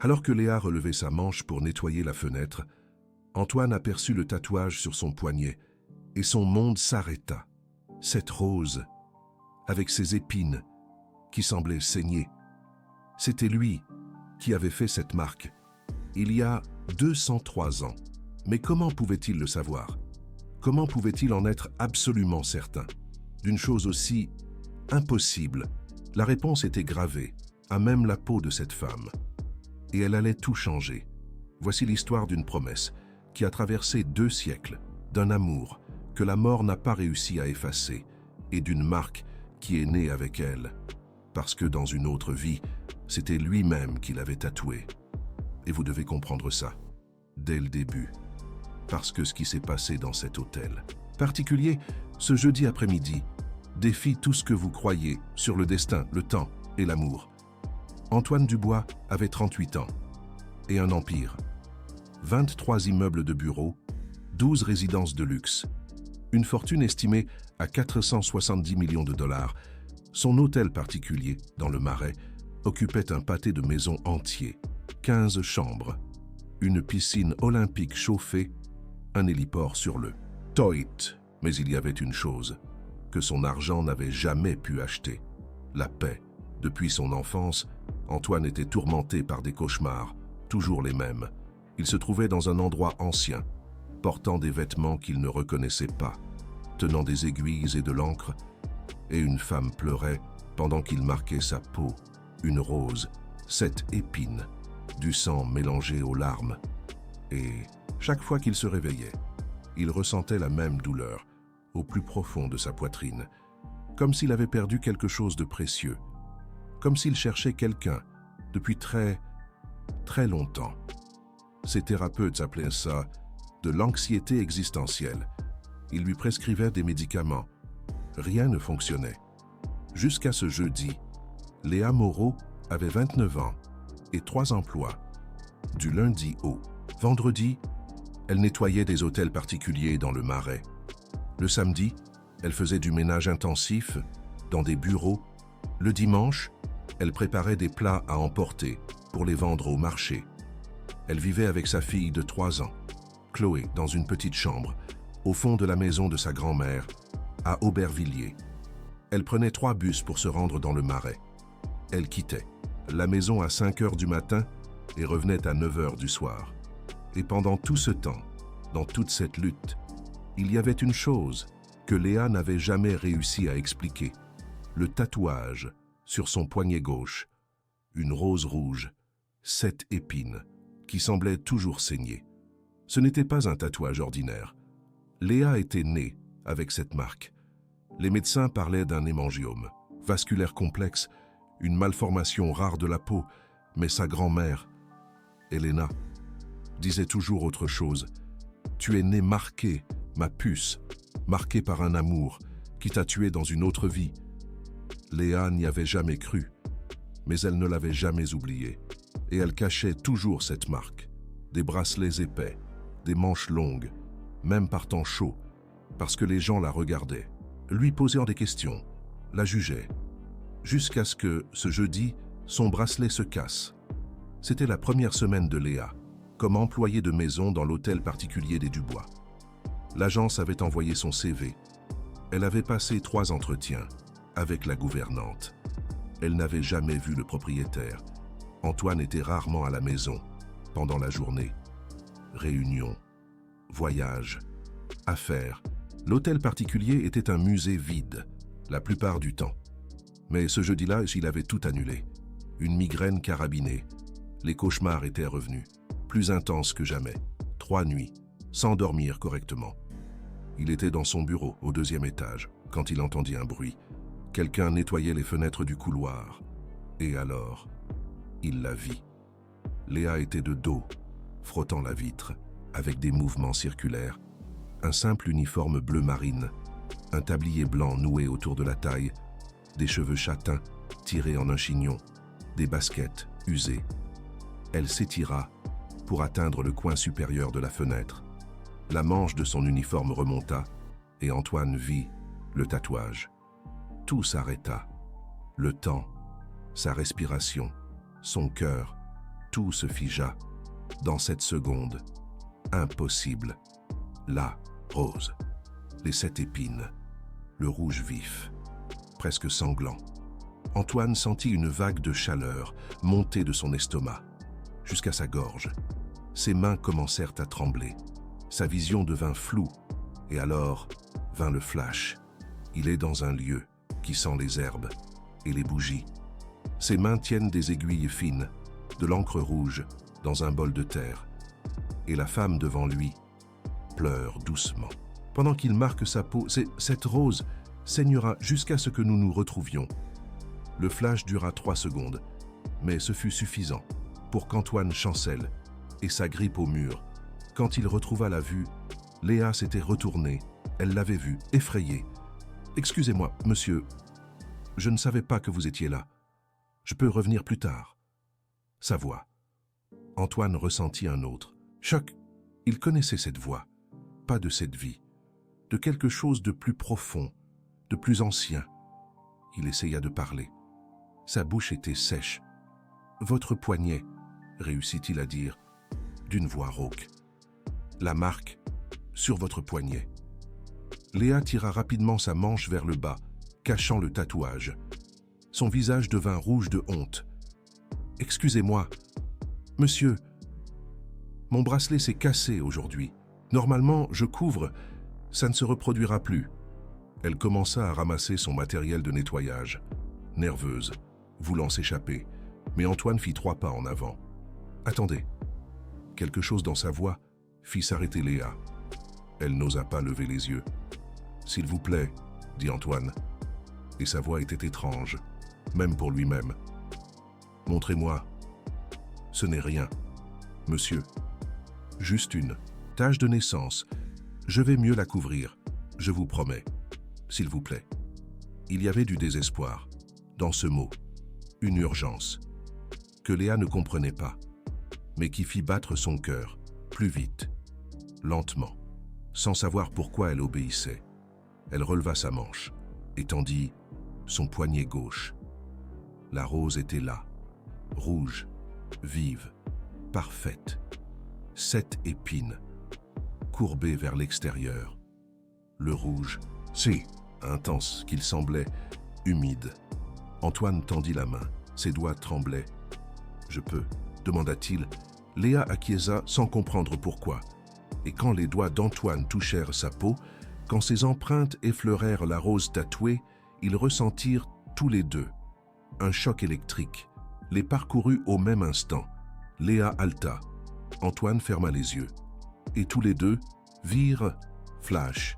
Alors que Léa relevait sa manche pour nettoyer la fenêtre, Antoine aperçut le tatouage sur son poignet et son monde s'arrêta. Cette rose, avec ses épines qui semblaient saigner, c'était lui qui avait fait cette marque, il y a 203 ans. Mais comment pouvait-il le savoir? Comment pouvait-il en être absolument certain? D'une chose aussi impossible, la réponse était gravée, à même la peau de cette femme. Et elle allait tout changer. Voici l'histoire d'une promesse qui a traversé 2 siècles, d'un amour que la mort n'a pas réussi à effacer, et d'une marque qui est née avec elle, parce que dans une autre vie, c'était lui-même qui l'avait tatouée. Et vous devez comprendre ça, dès le début, parce que ce qui s'est passé dans cet hôtel particulier, ce jeudi après-midi, défie tout ce que vous croyez sur le destin, le temps et l'amour. Antoine Dubois avait 38 ans et un empire. 23 immeubles de bureaux, 12 résidences de luxe, une fortune estimée à 470 millions de dollars. Son hôtel particulier, dans le Marais, occupait un pâté de maisons entier, 15 chambres, une piscine olympique chauffée, un héliport sur le toit. Mais il y avait une chose que son argent n'avait jamais pu acheter, la paix. Depuis son enfance, Antoine était tourmenté par des cauchemars, toujours les mêmes. Il se trouvait dans un endroit ancien, portant des vêtements qu'il ne reconnaissait pas, tenant des aiguilles et de l'encre, et une femme pleurait pendant qu'il marquait sa peau, une rose, 7 épines, du sang mélangé aux larmes. Et chaque fois qu'il se réveillait, il ressentait la même douleur, au plus profond de sa poitrine, comme s'il avait perdu quelque chose de précieux, comme s'il cherchait quelqu'un depuis très, très longtemps. Ses thérapeutes appelaient ça de l'anxiété existentielle. Ils lui prescrivaient des médicaments. Rien ne fonctionnait. Jusqu'à ce jeudi, Léa Moreau avait 29 ans et 3 emplois. Du lundi au vendredi, elle nettoyait des hôtels particuliers dans le Marais. Le samedi, elle faisait du ménage intensif dans des bureaux. Le dimanche, elle préparait des plats à emporter pour les vendre au marché. Elle vivait avec sa fille de 3 ans, Chloé, dans une petite chambre, au fond de la maison de sa grand-mère, à Aubervilliers. Elle prenait 3 bus pour se rendre dans le Marais. Elle quittait la maison à 5 heures du matin et revenait à 9 heures du soir. Et pendant tout ce temps, dans toute cette lutte, il y avait une chose que Léa n'avait jamais réussi à expliquer. Le tatouage sur son poignet gauche, une rose rouge, 7 épines, qui semblait toujours saigner. Ce n'était pas un tatouage ordinaire. Léa était née avec cette marque. Les médecins parlaient d'un hémangiome, vasculaire complexe, une malformation rare de la peau, mais sa grand-mère, Elena, disait toujours autre chose. « Tu es née marquée, ma puce, marquée par un amour qui t'a tuée dans une autre vie. » Léa n'y avait jamais cru, mais elle ne l'avait jamais oublié. Et elle cachait toujours cette marque. Des bracelets épais, des manches longues, même par temps chaud, parce que les gens la regardaient, lui posaient des questions, la jugeaient. Jusqu'à ce que, ce jeudi, son bracelet se casse. C'était la première semaine de Léa, comme employée de maison dans l'hôtel particulier des Dubois. L'agence avait envoyé son CV. Elle avait passé 3 entretiens avec la gouvernante. Elle n'avait jamais vu le propriétaire. Antoine était rarement à la maison, pendant la journée. Réunions, voyages, affaires. L'hôtel particulier était un musée vide, la plupart du temps. Mais ce jeudi-là, il avait tout annulé. Une migraine carabinée. Les cauchemars étaient revenus, plus intenses que jamais. 3 nuits, sans dormir correctement. Il était dans son bureau, au 2e étage, quand il entendit un bruit. Quelqu'un nettoyait les fenêtres du couloir. Et alors, il la vit. Léa était de dos, frottant la vitre, avec des mouvements circulaires. Un simple uniforme bleu marine, un tablier blanc noué autour de la taille, des cheveux châtains tirés en un chignon, des baskets usées. Elle s'étira pour atteindre le coin supérieur de la fenêtre. La manche de son uniforme remonta et Antoine vit le tatouage. Tout s'arrêta. Le temps, sa respiration, son cœur, Tout se figea. Dans cette seconde, impossible. La rose, les 7 épines, le rouge vif, presque sanglant. Antoine sentit une vague de chaleur monter de son estomac, jusqu'à sa gorge. Ses mains commencèrent à trembler. Sa vision devint floue, et alors vint le flash. Il est dans un lieu qui sent les herbes et les bougies. Ses mains tiennent des aiguilles fines, de l'encre rouge, dans un bol de terre. Et la femme devant lui pleure doucement. Pendant qu'il marque sa peau, cette rose saignera jusqu'à ce que nous nous retrouvions. Le flash dura 3 secondes, mais ce fut suffisant pour qu'Antoine chancelle et s'agrippe au mur. Quand il retrouva la vue, Léa s'était retournée. Elle l'avait vu, effrayée. « Excusez-moi, monsieur, je ne savais pas que vous étiez là. Je peux revenir plus tard. » Sa voix. Antoine ressentit un autre choc. Il connaissait cette voix, pas de cette vie, de quelque chose de plus profond, de plus ancien. Il essaya de parler. Sa bouche était sèche. « Votre poignet », réussit-il à dire, d'une voix rauque. « La marque sur votre poignet. » Léa tira rapidement sa manche vers le bas, cachant le tatouage. Son visage devint rouge de honte. « Excusez-moi, monsieur, mon bracelet s'est cassé aujourd'hui. Normalement, je couvre, ça ne se reproduira plus. » Elle commença à ramasser son matériel de nettoyage, nerveuse, voulant s'échapper, mais Antoine fit 3 pas en avant. « Attendez !» Quelque chose dans sa voix fit s'arrêter Léa. Elle n'osa pas lever les yeux. « S'il vous plaît, » dit Antoine, et sa voix était étrange, même pour lui-même. « Montrez-moi. Ce n'est rien, monsieur. Juste une tache de naissance. Je vais mieux la couvrir, je vous promets. S'il vous plaît. » Il y avait du désespoir dans ce mot, une urgence, que Léa ne comprenait pas, mais qui fit battre son cœur, plus vite, lentement, sans savoir pourquoi elle obéissait. Elle releva sa manche et tendit son poignet gauche. La rose était là, rouge, vive, parfaite. 7 épines, courbées vers l'extérieur. Le rouge, si intense qu'il semblait, humide. Antoine tendit la main, ses doigts tremblaient. « Je peux ?» demanda-t-il. Léa acquiesça sans comprendre pourquoi. Et quand les doigts d'Antoine touchèrent sa peau, quand ses empreintes effleurèrent la rose tatouée, ils ressentirent tous les deux un choc électrique. Les parcourut au même instant. Léa halta. Antoine ferma les yeux. Et tous les deux virent flash.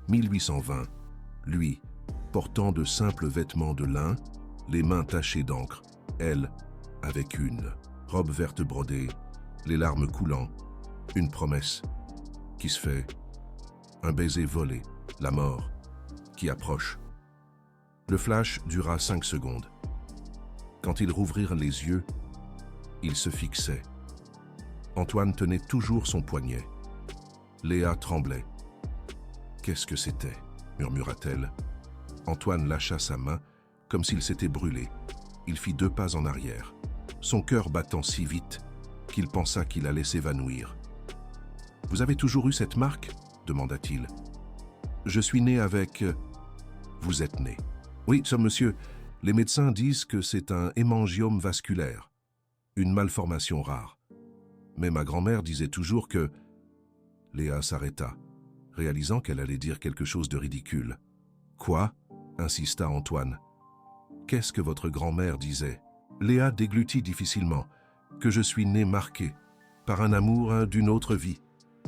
1820. Lui, portant de simples vêtements de lin, les mains tachées d'encre. Elle, avec une robe verte brodée, les larmes coulant. Une promesse qui se fait. Un baiser volé. La mort qui approche. Le flash dura 5 secondes. Quand ils rouvrirent les yeux, ils se fixaient. Antoine tenait toujours son poignet. Léa tremblait. « Qu'est-ce que c'était » murmura-t-elle. Antoine lâcha sa main comme s'il s'était brûlé. Il fit 2 pas en arrière, son cœur battant si vite qu'il pensa qu'il allait s'évanouir. « Vous avez toujours eu cette marque » demanda-t-il. « Je suis né avec... » « Vous êtes né. »« Oui, monsieur, les médecins disent que c'est un hémangiome vasculaire, une malformation rare. Mais ma grand-mère disait toujours que... » Léa s'arrêta, réalisant qu'elle allait dire quelque chose de ridicule. « Quoi ?» insista Antoine. « Qu'est-ce que votre grand-mère disait ?» Léa déglutit difficilement, « Que je suis né marqué par un amour d'une autre vie. »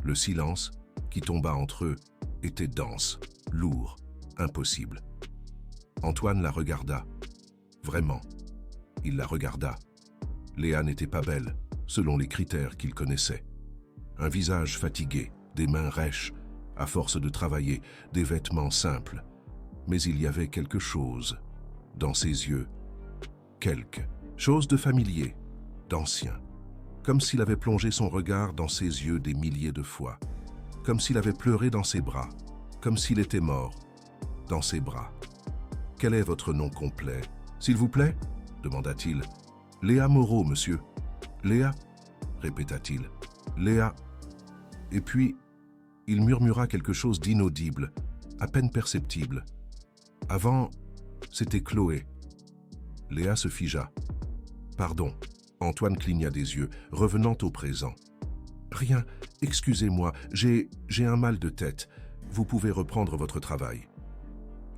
Le silence qui tomba entre eux était dense, lourd, impossible. Antoine la regarda. Vraiment, il la regarda. Léa n'était pas belle, selon les critères qu'il connaissait. Un visage fatigué, des mains rêches, à force de travailler, des vêtements simples. Mais il y avait quelque chose dans ses yeux. Quelque chose de familier, d'ancien. Comme s'il avait plongé son regard dans ses yeux des milliers de fois. Comme s'il avait pleuré dans ses bras. Comme s'il était mort dans ses bras. « Quel est votre nom complet, s'il vous plaît ?» demanda-t-il. « Léa Moreau, monsieur. » Léa, répéta-t-il. Léa. Et puis, il murmura quelque chose d'inaudible, à peine perceptible. Avant, c'était Chloé. Léa se figea. Pardon. Antoine cligna des yeux, revenant au présent. Rien, excusez-moi, j'ai un mal de tête. Vous pouvez reprendre votre travail.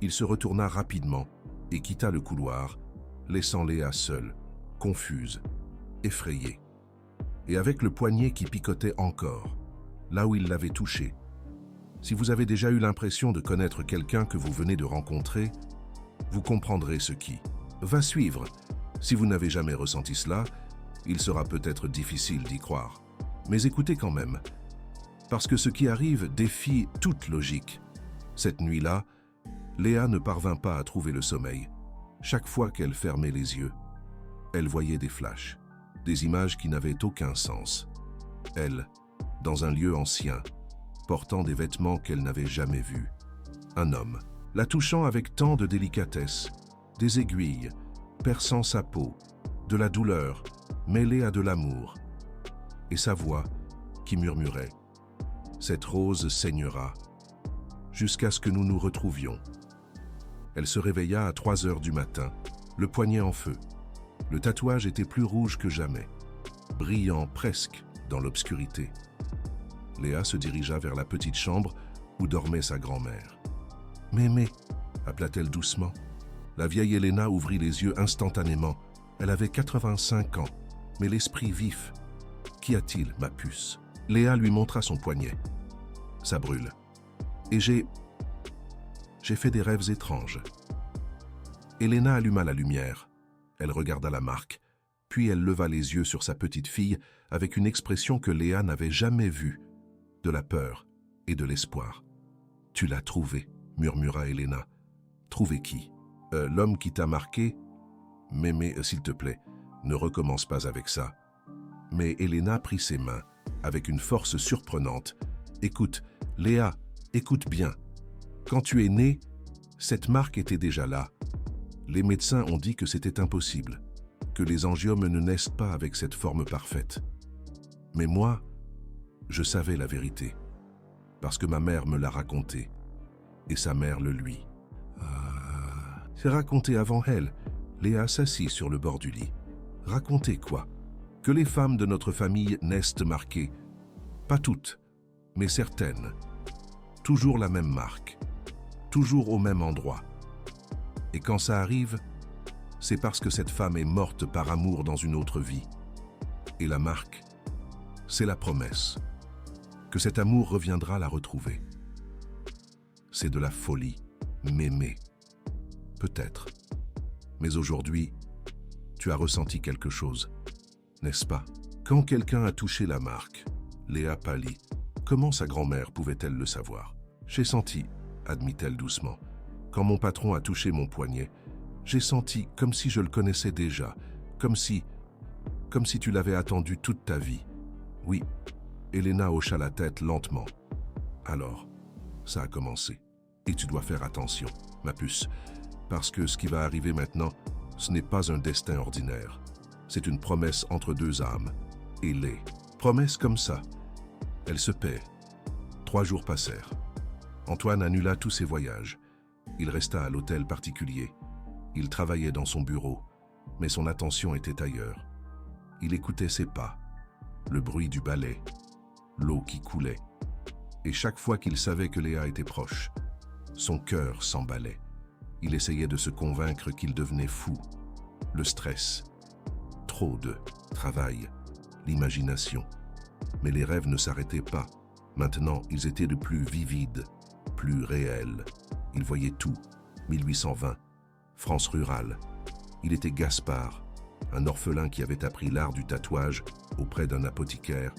Il se retourna rapidement et quitta le couloir, laissant Léa seule, confuse, effrayée. Et avec le poignet qui picotait encore, là où il l'avait touché. Si vous avez déjà eu l'impression de connaître quelqu'un que vous venez de rencontrer, vous comprendrez ce qui va suivre. Si vous n'avez jamais ressenti cela, il sera peut-être difficile d'y croire. Mais écoutez quand même, parce que ce qui arrive défie toute logique. Cette nuit-là, Léa ne parvint pas à trouver le sommeil. Chaque fois qu'elle fermait les yeux, elle voyait des flashs, des images qui n'avaient aucun sens. Elle, dans un lieu ancien, portant des vêtements qu'elle n'avait jamais vus. Un homme, la touchant avec tant de délicatesse, des aiguilles, perçant sa peau, de la douleur, mêlée à de l'amour, et sa voix qui murmurait « Cette rose saignera » jusqu'à ce que nous nous retrouvions. Elle se réveilla à 3 heures du matin, le poignet en feu. Le tatouage était plus rouge que jamais, brillant presque dans l'obscurité. Léa se dirigea vers la petite chambre où dormait sa grand-mère. « Mémé » appela-t-elle doucement. La vieille Elena ouvrit les yeux instantanément. Elle avait 85 ans, mais l'esprit vif. « Qu'y a-t-il, ma puce ?» Léa lui montra son poignet. « Ça brûle. Et j'ai fait des rêves étranges. » Elena alluma la lumière. Elle regarda la marque, puis elle leva les yeux sur sa petite fille avec une expression que Léa n'avait jamais vue, de la peur et de l'espoir. « Tu l'as trouvé, » murmura Elena. « Trouvé qui ? L'homme qui t'a marqué ? Mémé, s'il te plaît, ne recommence pas avec ça. » Mais Elena prit ses mains, avec une force surprenante. « Écoute, Léa, écoute bien. Quand tu es née, cette marque était déjà là. Les médecins ont dit que c'était impossible, que les angiomes ne naissent pas avec cette forme parfaite. Mais moi, je savais la vérité, parce que ma mère me l'a raconté, et sa mère le lui. C'est raconté avant elle. » Léa s'assit sur le bord du lit. « Raconter quoi ? Que les femmes de notre famille naissent marquées. Pas toutes, mais certaines. Toujours la même marque. Toujours au même endroit. Et quand ça arrive, c'est parce que cette femme est morte par amour dans une autre vie. Et la marque, c'est la promesse que cet amour reviendra la retrouver. C'est de la folie, Mémé. Peut-être. Mais aujourd'hui, tu as ressenti quelque chose, n'est-ce pas? Quand quelqu'un a touché la marque, Léa pâlit. Comment sa grand-mère pouvait-elle le savoir? J'ai senti, admit-elle doucement. Quand mon patron a touché mon poignet, j'ai senti comme si je le connaissais déjà, comme si tu l'avais attendu toute ta vie. Oui, Elena hocha la tête lentement. Alors, ça a commencé. Et tu dois faire attention, ma puce, parce que ce qui va arriver maintenant, ce n'est pas un destin ordinaire. C'est une promesse entre deux âmes. Et les promesses comme ça, elles se paient. 3 jours passèrent. Antoine annula tous ses voyages. Il resta à l'hôtel particulier. Il travaillait dans son bureau, mais son attention était ailleurs. Il écoutait ses pas, le bruit du balai, l'eau qui coulait. Et chaque fois qu'il savait que Léa était proche, son cœur s'emballait. Il essayait de se convaincre qu'il devenait fou. Le stress, trop de travail, l'imagination. Mais les rêves ne s'arrêtaient pas. Maintenant, ils étaient de plus vivides, plus réels. Il voyait tout. 1820, France rurale. Il était Gaspard, un orphelin qui avait appris l'art du tatouage auprès d'un apothicaire.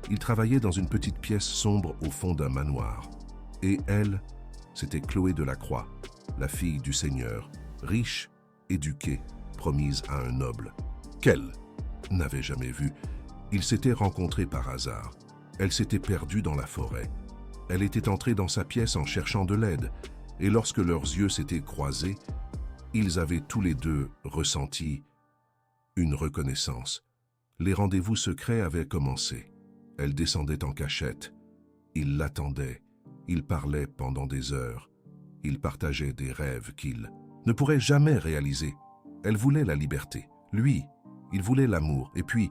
Il travaillait dans une petite pièce sombre au fond d'un manoir. Et elle, c'était Chloé Delacroix, la fille du seigneur, riche, éduquée, promise à un noble. Qu'elle n'avait jamais vu. Ils s'étaient rencontrés par hasard. Elle s'était perdue dans la forêt. Elle était entrée dans sa pièce en cherchant de l'aide, et lorsque leurs yeux s'étaient croisés, ils avaient tous les deux ressenti une reconnaissance. Les rendez-vous secrets avaient commencé. Elle descendait en cachette. Il l'attendait. Ils parlaient pendant des heures. Ils partageaient des rêves qu'il ne pourrait jamais réaliser. Elle voulait la liberté. Lui, il voulait l'amour. Et puis,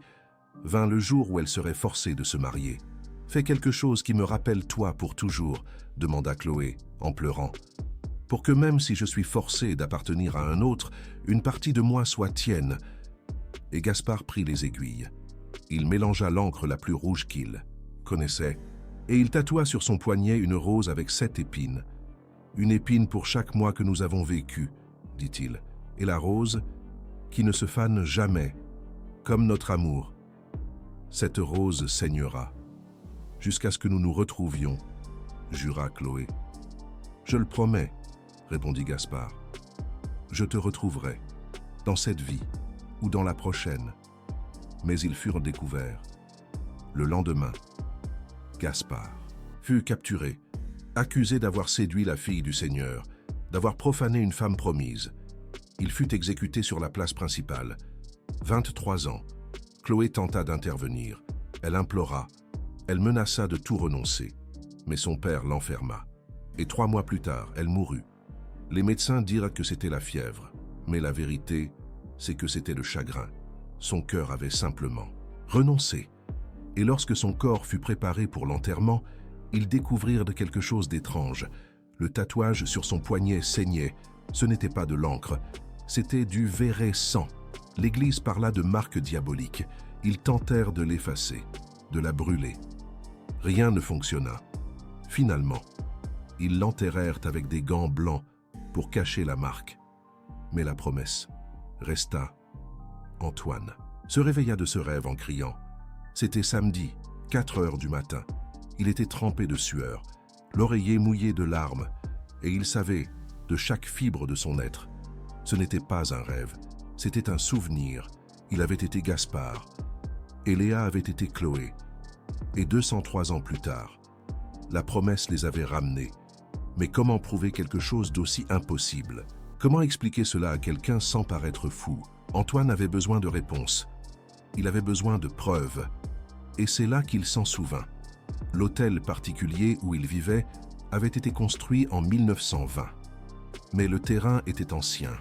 vint le jour où elle serait forcée de se marier. « Fais quelque chose qui me rappelle toi pour toujours », demanda Chloé, en pleurant. « Pour que même si je suis forcée d'appartenir à un autre, une partie de moi soit tienne. » Et Gaspard prit les aiguilles. Il mélangea l'encre la plus rouge qu'il connaissait, et il tatoua sur son poignet une rose avec 7 épines. « Une épine pour chaque mois que nous avons vécu, » dit-il, « et la rose qui ne se fane jamais, comme notre amour. Cette rose saignera, jusqu'à ce que nous nous retrouvions, » jura Chloé. « Je le promets, » répondit Gaspard. « Je te retrouverai, dans cette vie ou dans la prochaine. » Mais ils furent découverts. Le lendemain, Gaspard fut capturé, accusé d'avoir séduit la fille du Seigneur, d'avoir profané une femme promise. Il fut exécuté sur la place principale. 23 ans. Chloé tenta d'intervenir. Elle implora. Elle menaça de tout renoncer. Mais son père l'enferma. Et 3 mois plus tard, elle mourut. Les médecins dirent que c'était la fièvre. Mais la vérité, c'est que c'était le chagrin. Son cœur avait simplement renoncé. Et lorsque son corps fut préparé pour l'enterrement, ils découvrirent quelque chose d'étrange. Le tatouage sur son poignet saignait. Ce n'était pas de l'encre, c'était du véret sang. L'Église parla de marque diabolique. Ils tentèrent de l'effacer, de la brûler. Rien ne fonctionna. Finalement, ils l'enterrèrent avec des gants blancs pour cacher la marque. Mais la promesse resta. Antoine se réveilla de ce rêve en criant. C'était samedi, 4 heures du matin. Il était trempé de sueur, l'oreiller mouillé de larmes, et il savait, de chaque fibre de son être, ce n'était pas un rêve, c'était un souvenir. Il avait été Gaspard, et Léa avait été Chloé. Et 203 ans plus tard, la promesse les avait ramenés. Mais comment prouver quelque chose d'aussi impossible? Comment expliquer cela à quelqu'un sans paraître fou? Antoine avait besoin de réponses. Il avait besoin de preuves. Et c'est là qu'il s'en souvint. L'hôtel particulier où il vivait avait été construit en 1920. Mais le terrain était ancien.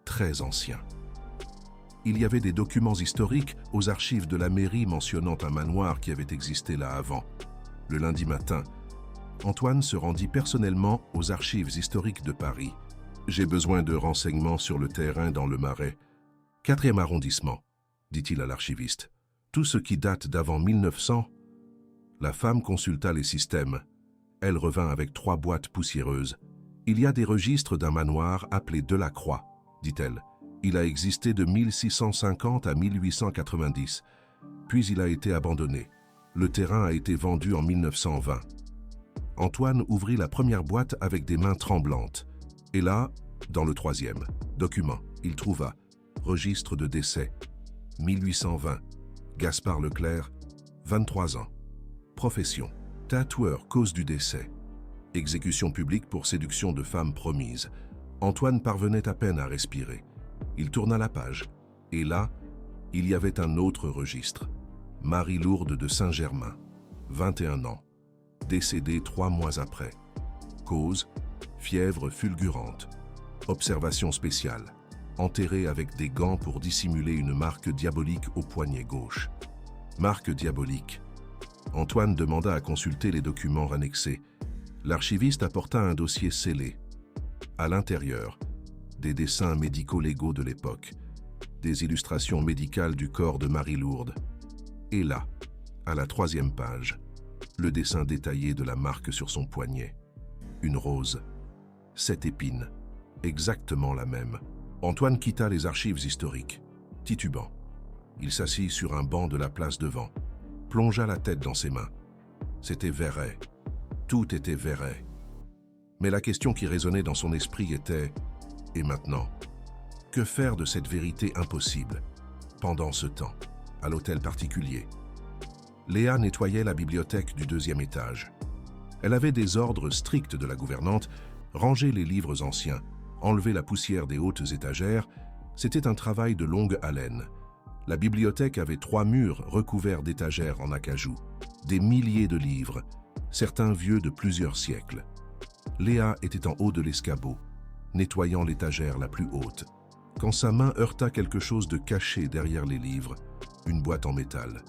Très ancien. Il y avait des documents historiques aux archives de la mairie mentionnant un manoir qui avait existé là avant. Le lundi matin, Antoine se rendit personnellement aux archives historiques de Paris. « J'ai besoin de renseignements sur le terrain dans le Marais. 4e arrondissement, » dit-il à l'archiviste. « Tout ce qui date d'avant 1900 ?» La femme consulta les systèmes. Elle revint avec 3 boîtes poussiéreuses. « Il y a des registres d'un manoir appelé Delacroix, » dit-elle. « Il a existé de 1650 à 1890, puis il a été abandonné. Le terrain a été vendu en 1920. » Antoine ouvrit la première boîte avec des mains tremblantes. Et là, dans le 3e document, il trouva « Registre de décès, 1820, Gaspard Leclerc, 23 ans. Profession, tatoueur, cause du décès. Exécution publique pour séduction de femmes promises. » Antoine parvenait à peine à respirer. Il tourna la page. Et là, il y avait un autre registre. Marie-Lourdes de Saint-Germain, 21 ans. Décédée 3 mois après. Cause, fièvre fulgurante. Observation spéciale. Enterrée avec des gants pour dissimuler une marque diabolique au poignet gauche. Marque diabolique. Antoine demanda à consulter les documents annexés. L'archiviste apporta un dossier scellé. À l'intérieur, des dessins médico-légaux de l'époque, des illustrations médicales du corps de Marie-Lourdes. Et là, à la 3e page, le dessin détaillé de la marque sur son poignet. Une rose, 7 épines, exactement la même. Antoine quitta les archives historiques, titubant. Il s'assit sur un banc de la place devant, plongea la tête dans ses mains. C'était Verret. Tout était Verret. Mais la question qui résonnait dans son esprit était « Et maintenant ?» Que faire de cette vérité impossible, pendant ce temps, à l'hôtel particulier? Léa nettoyait la bibliothèque du 2e étage. Elle avait des ordres stricts de la gouvernante, ranger les livres anciens, enlever la poussière des hautes étagères, c'était un travail de longue haleine. La bibliothèque avait 3 murs recouverts d'étagères en acajou, des milliers de livres, certains vieux de plusieurs siècles. Léa était en haut de l'escabeau, nettoyant l'étagère la plus haute, quand sa main heurta quelque chose de caché derrière les livres, une boîte en métal.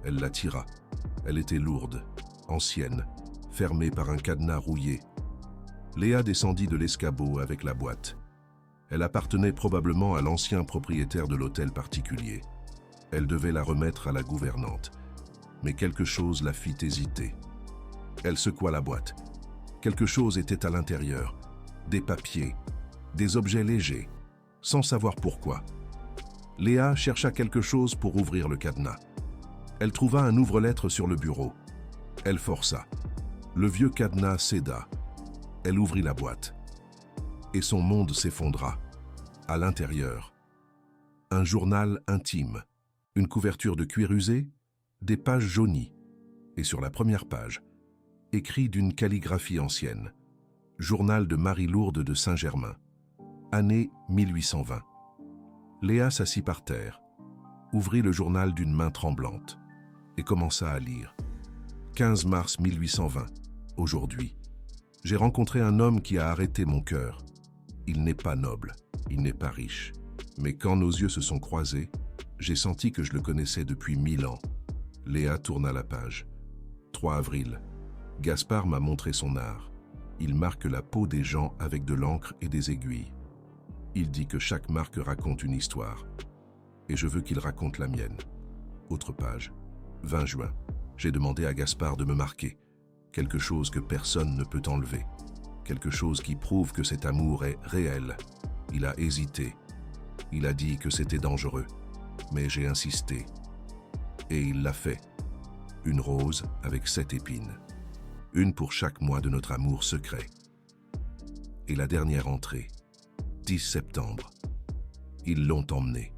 Elle la tira. Elle était lourde, ancienne, fermée par un cadenas rouillé. Léa descendit de l'escabeau avec la boîte. Elle appartenait probablement à l'ancien propriétaire de l'hôtel particulier. Elle devait la remettre à la gouvernante. Mais quelque chose la fit hésiter. Elle secoua la boîte. Quelque chose était à l'intérieur. Des papiers, des objets légers, sans savoir pourquoi. Léa chercha quelque chose pour ouvrir le cadenas. Elle trouva un ouvre-lettres sur le bureau. Elle força. Le vieux cadenas céda. Elle ouvrit la boîte. Et son monde s'effondra. À l'intérieur, un journal intime, une couverture de cuir usé, des pages jaunies. Et sur la première page, écrit d'une calligraphie ancienne, Journal de Marie-Lourde de Saint-Germain, année 1820. Léa s'assit par terre, ouvrit le journal d'une main tremblante et commença à lire. 15 mars 1820, aujourd'hui. J'ai rencontré un homme qui a arrêté mon cœur. Il n'est pas noble, il n'est pas riche. Mais quand nos yeux se sont croisés, j'ai senti que je le connaissais depuis 1000 ans. Léa tourna la page. 3 avril. Gaspard m'a montré son art. Il marque la peau des gens avec de l'encre et des aiguilles. Il dit que chaque marque raconte une histoire. Et je veux qu'il raconte la mienne. Autre page. 20 juin. J'ai demandé à Gaspard de me marquer. Quelque chose que personne ne peut enlever. Quelque chose qui prouve que cet amour est réel. Il a hésité. Il a dit que c'était dangereux. Mais j'ai insisté. Et il l'a fait. Une rose avec 7 épines. Une pour chaque mois de notre amour secret. Et la dernière entrée. 10 septembre. Ils l'ont emmené.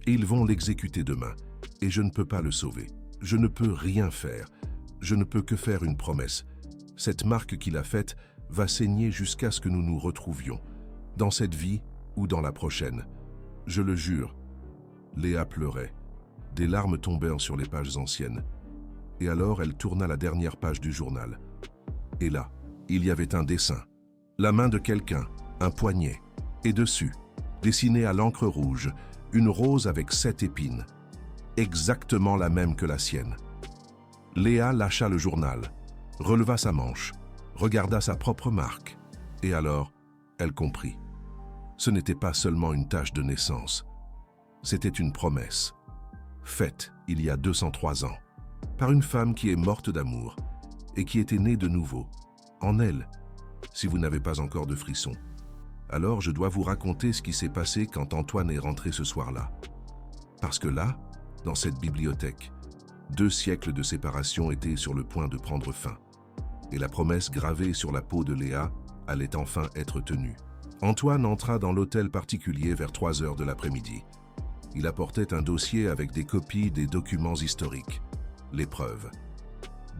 Et ils vont l'exécuter demain. Et je ne peux pas le sauver. Je ne peux rien faire. Je ne peux que faire une promesse. Cette marque qu'il a faite va saigner jusqu'à ce que nous nous retrouvions, dans cette vie ou dans la prochaine. Je le jure. Léa pleurait. Des larmes tombèrent sur les pages anciennes. Et alors elle tourna la dernière page du journal. Et là, il y avait un dessin. La main de quelqu'un, un poignet. Et dessus, dessiné à l'encre rouge, une rose avec 7 épines. Exactement la même que la sienne. Léa lâcha le journal, releva sa manche, regarda sa propre marque. Et alors, elle comprit. Ce n'était pas seulement une tâche de naissance. C'était une promesse, faite il y a 203 ans, par une femme qui est morte d'amour et qui était née de nouveau, en elle, si vous n'avez pas encore de frissons. Alors je dois vous raconter ce qui s'est passé quand Antoine est rentré ce soir-là. Parce que là, dans cette bibliothèque, 2 siècles de séparation étaient sur le point de prendre fin. Et la promesse gravée sur la peau de Léa allait enfin être tenue. Antoine entra dans l'hôtel particulier vers 3 heures de l'après-midi. Il apportait un dossier avec des copies des documents historiques, les preuves.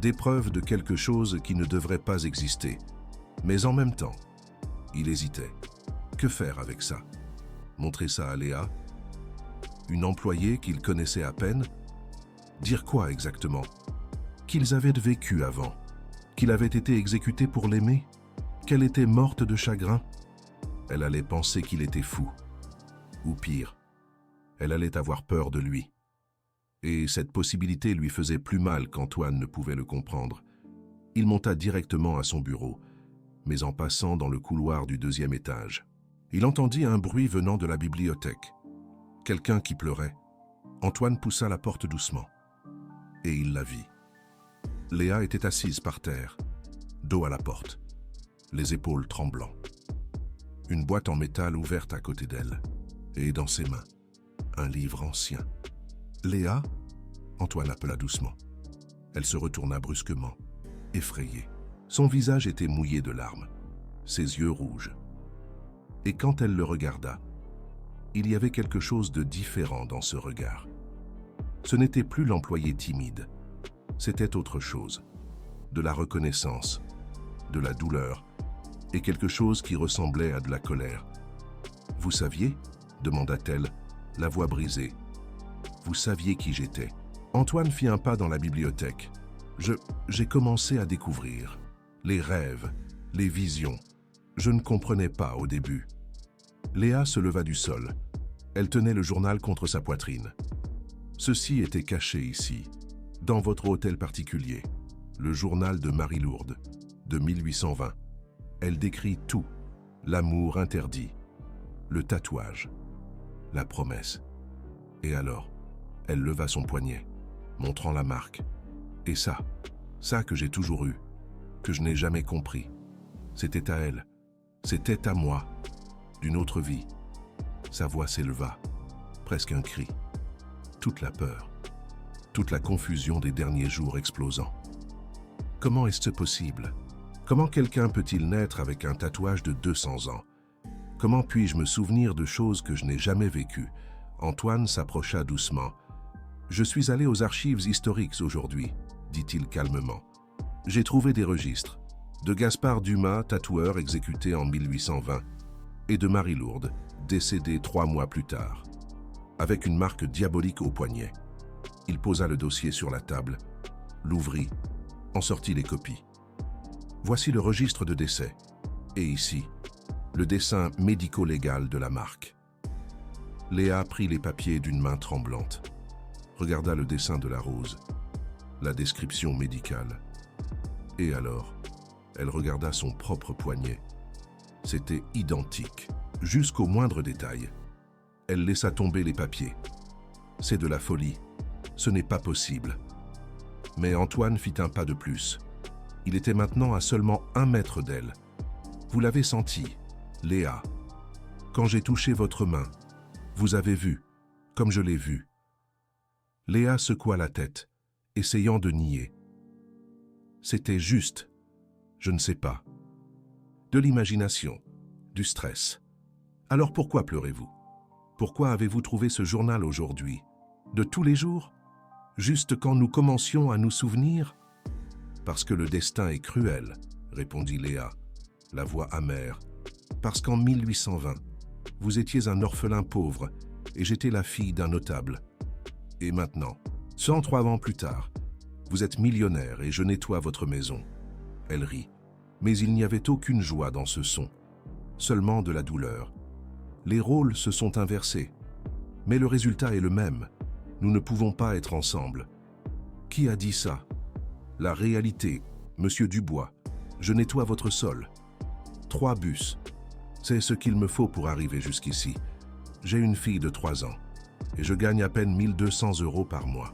Des preuves de quelque chose qui ne devrait pas exister. Mais en même temps, il hésitait. Que faire avec ça? Montrer ça à Léa? Une employée qu'il connaissait à peine? Dire quoi exactement? Qu'ils avaient vécu avant? Qu'il avait été exécuté pour l'aimer? Qu'elle était morte de chagrin? Elle allait penser qu'il était fou. Ou pire, elle allait avoir peur de lui. Et cette possibilité lui faisait plus mal qu'Antoine ne pouvait le comprendre. Il monta directement à son bureau, mais en passant dans le couloir du 2e étage. Il entendit un bruit venant de la bibliothèque. Quelqu'un qui pleurait. Antoine poussa la porte doucement. Et il la vit. Léa était assise par terre, dos à la porte, les épaules tremblant. Une boîte en métal ouverte à côté d'elle, et dans ses mains, un livre ancien. « Léa ?» Antoine appela doucement. Elle se retourna brusquement, effrayée. Son visage était mouillé de larmes, ses yeux rouges. Et quand elle le regarda, il y avait quelque chose de différent dans ce regard. Ce n'était plus l'employé timide, c'était autre chose. De la reconnaissance, de la douleur, et quelque chose qui ressemblait à de la colère. « Vous saviez ?» demanda-t-elle, la voix brisée. Vous saviez qui j'étais. Antoine fit un pas dans la bibliothèque. J'ai commencé à découvrir. Les rêves, les visions. Je ne comprenais pas au début. Léa se leva du sol. Elle tenait le journal contre sa poitrine. Ceci était caché ici, dans votre hôtel particulier. Le journal de Marie-Lourdes, de 1820. Elle décrit tout. L'amour interdit, le tatouage, la promesse. Et alors, elle leva son poignet, montrant la marque. Et ça que j'ai toujours eu, que je n'ai jamais compris. C'était à elle, c'était à moi, d'une autre vie. Sa voix s'éleva, presque un cri. Toute la peur, toute la confusion des derniers jours explosant. Comment est-ce possible? Comment quelqu'un peut-il naître avec un tatouage de 200 ans? Comment puis-je me souvenir de choses que je n'ai jamais vécues? Antoine s'approcha doucement. « Je suis allé aux archives historiques aujourd'hui, » dit-il calmement. « J'ai trouvé des registres, de Gaspard Dumas, tatoueur exécuté en 1820, et de Marie-Lourdes, décédée 3 mois plus tard, avec une marque diabolique au poignet. » Il posa le dossier sur la table, l'ouvrit, en sortit les copies. Voici le registre de décès. Et ici, le dessin médico-légal de la marque. Léa prit les papiers d'une main tremblante, regarda le dessin de la rose, la description médicale. Et alors, elle regarda son propre poignet. C'était identique, jusqu'au moindre détail. Elle laissa tomber les papiers. C'est de la folie. Ce n'est pas possible. Mais Antoine fit un pas de plus. Il était maintenant à seulement 1 mètre d'elle. Vous l'avez senti, Léa. Quand j'ai touché votre main, vous avez vu, comme je l'ai vu. Léa secoua la tête, essayant de nier. C'était juste, je ne sais pas. De l'imagination, du stress. Alors pourquoi pleurez-vous? Pourquoi avez-vous trouvé ce journal aujourd'hui? De tous les jours? Juste quand nous commencions à nous souvenir? Parce que le destin est cruel, répondit Léa, la voix amère. Parce qu'en 1820, vous étiez un orphelin pauvre et j'étais la fille d'un notable. Et maintenant, 103 ans plus tard, vous êtes millionnaire et je nettoie votre maison. Elle rit, mais il n'y avait aucune joie dans ce son, seulement de la douleur. Les rôles se sont inversés, mais le résultat est le même. Nous ne pouvons pas être ensemble. Qui a dit ça? La réalité, Monsieur Dubois, je nettoie votre sol. 3 bus. C'est ce qu'il me faut pour arriver jusqu'ici. J'ai une fille de 3 ans et je gagne à peine 1 200 € par mois.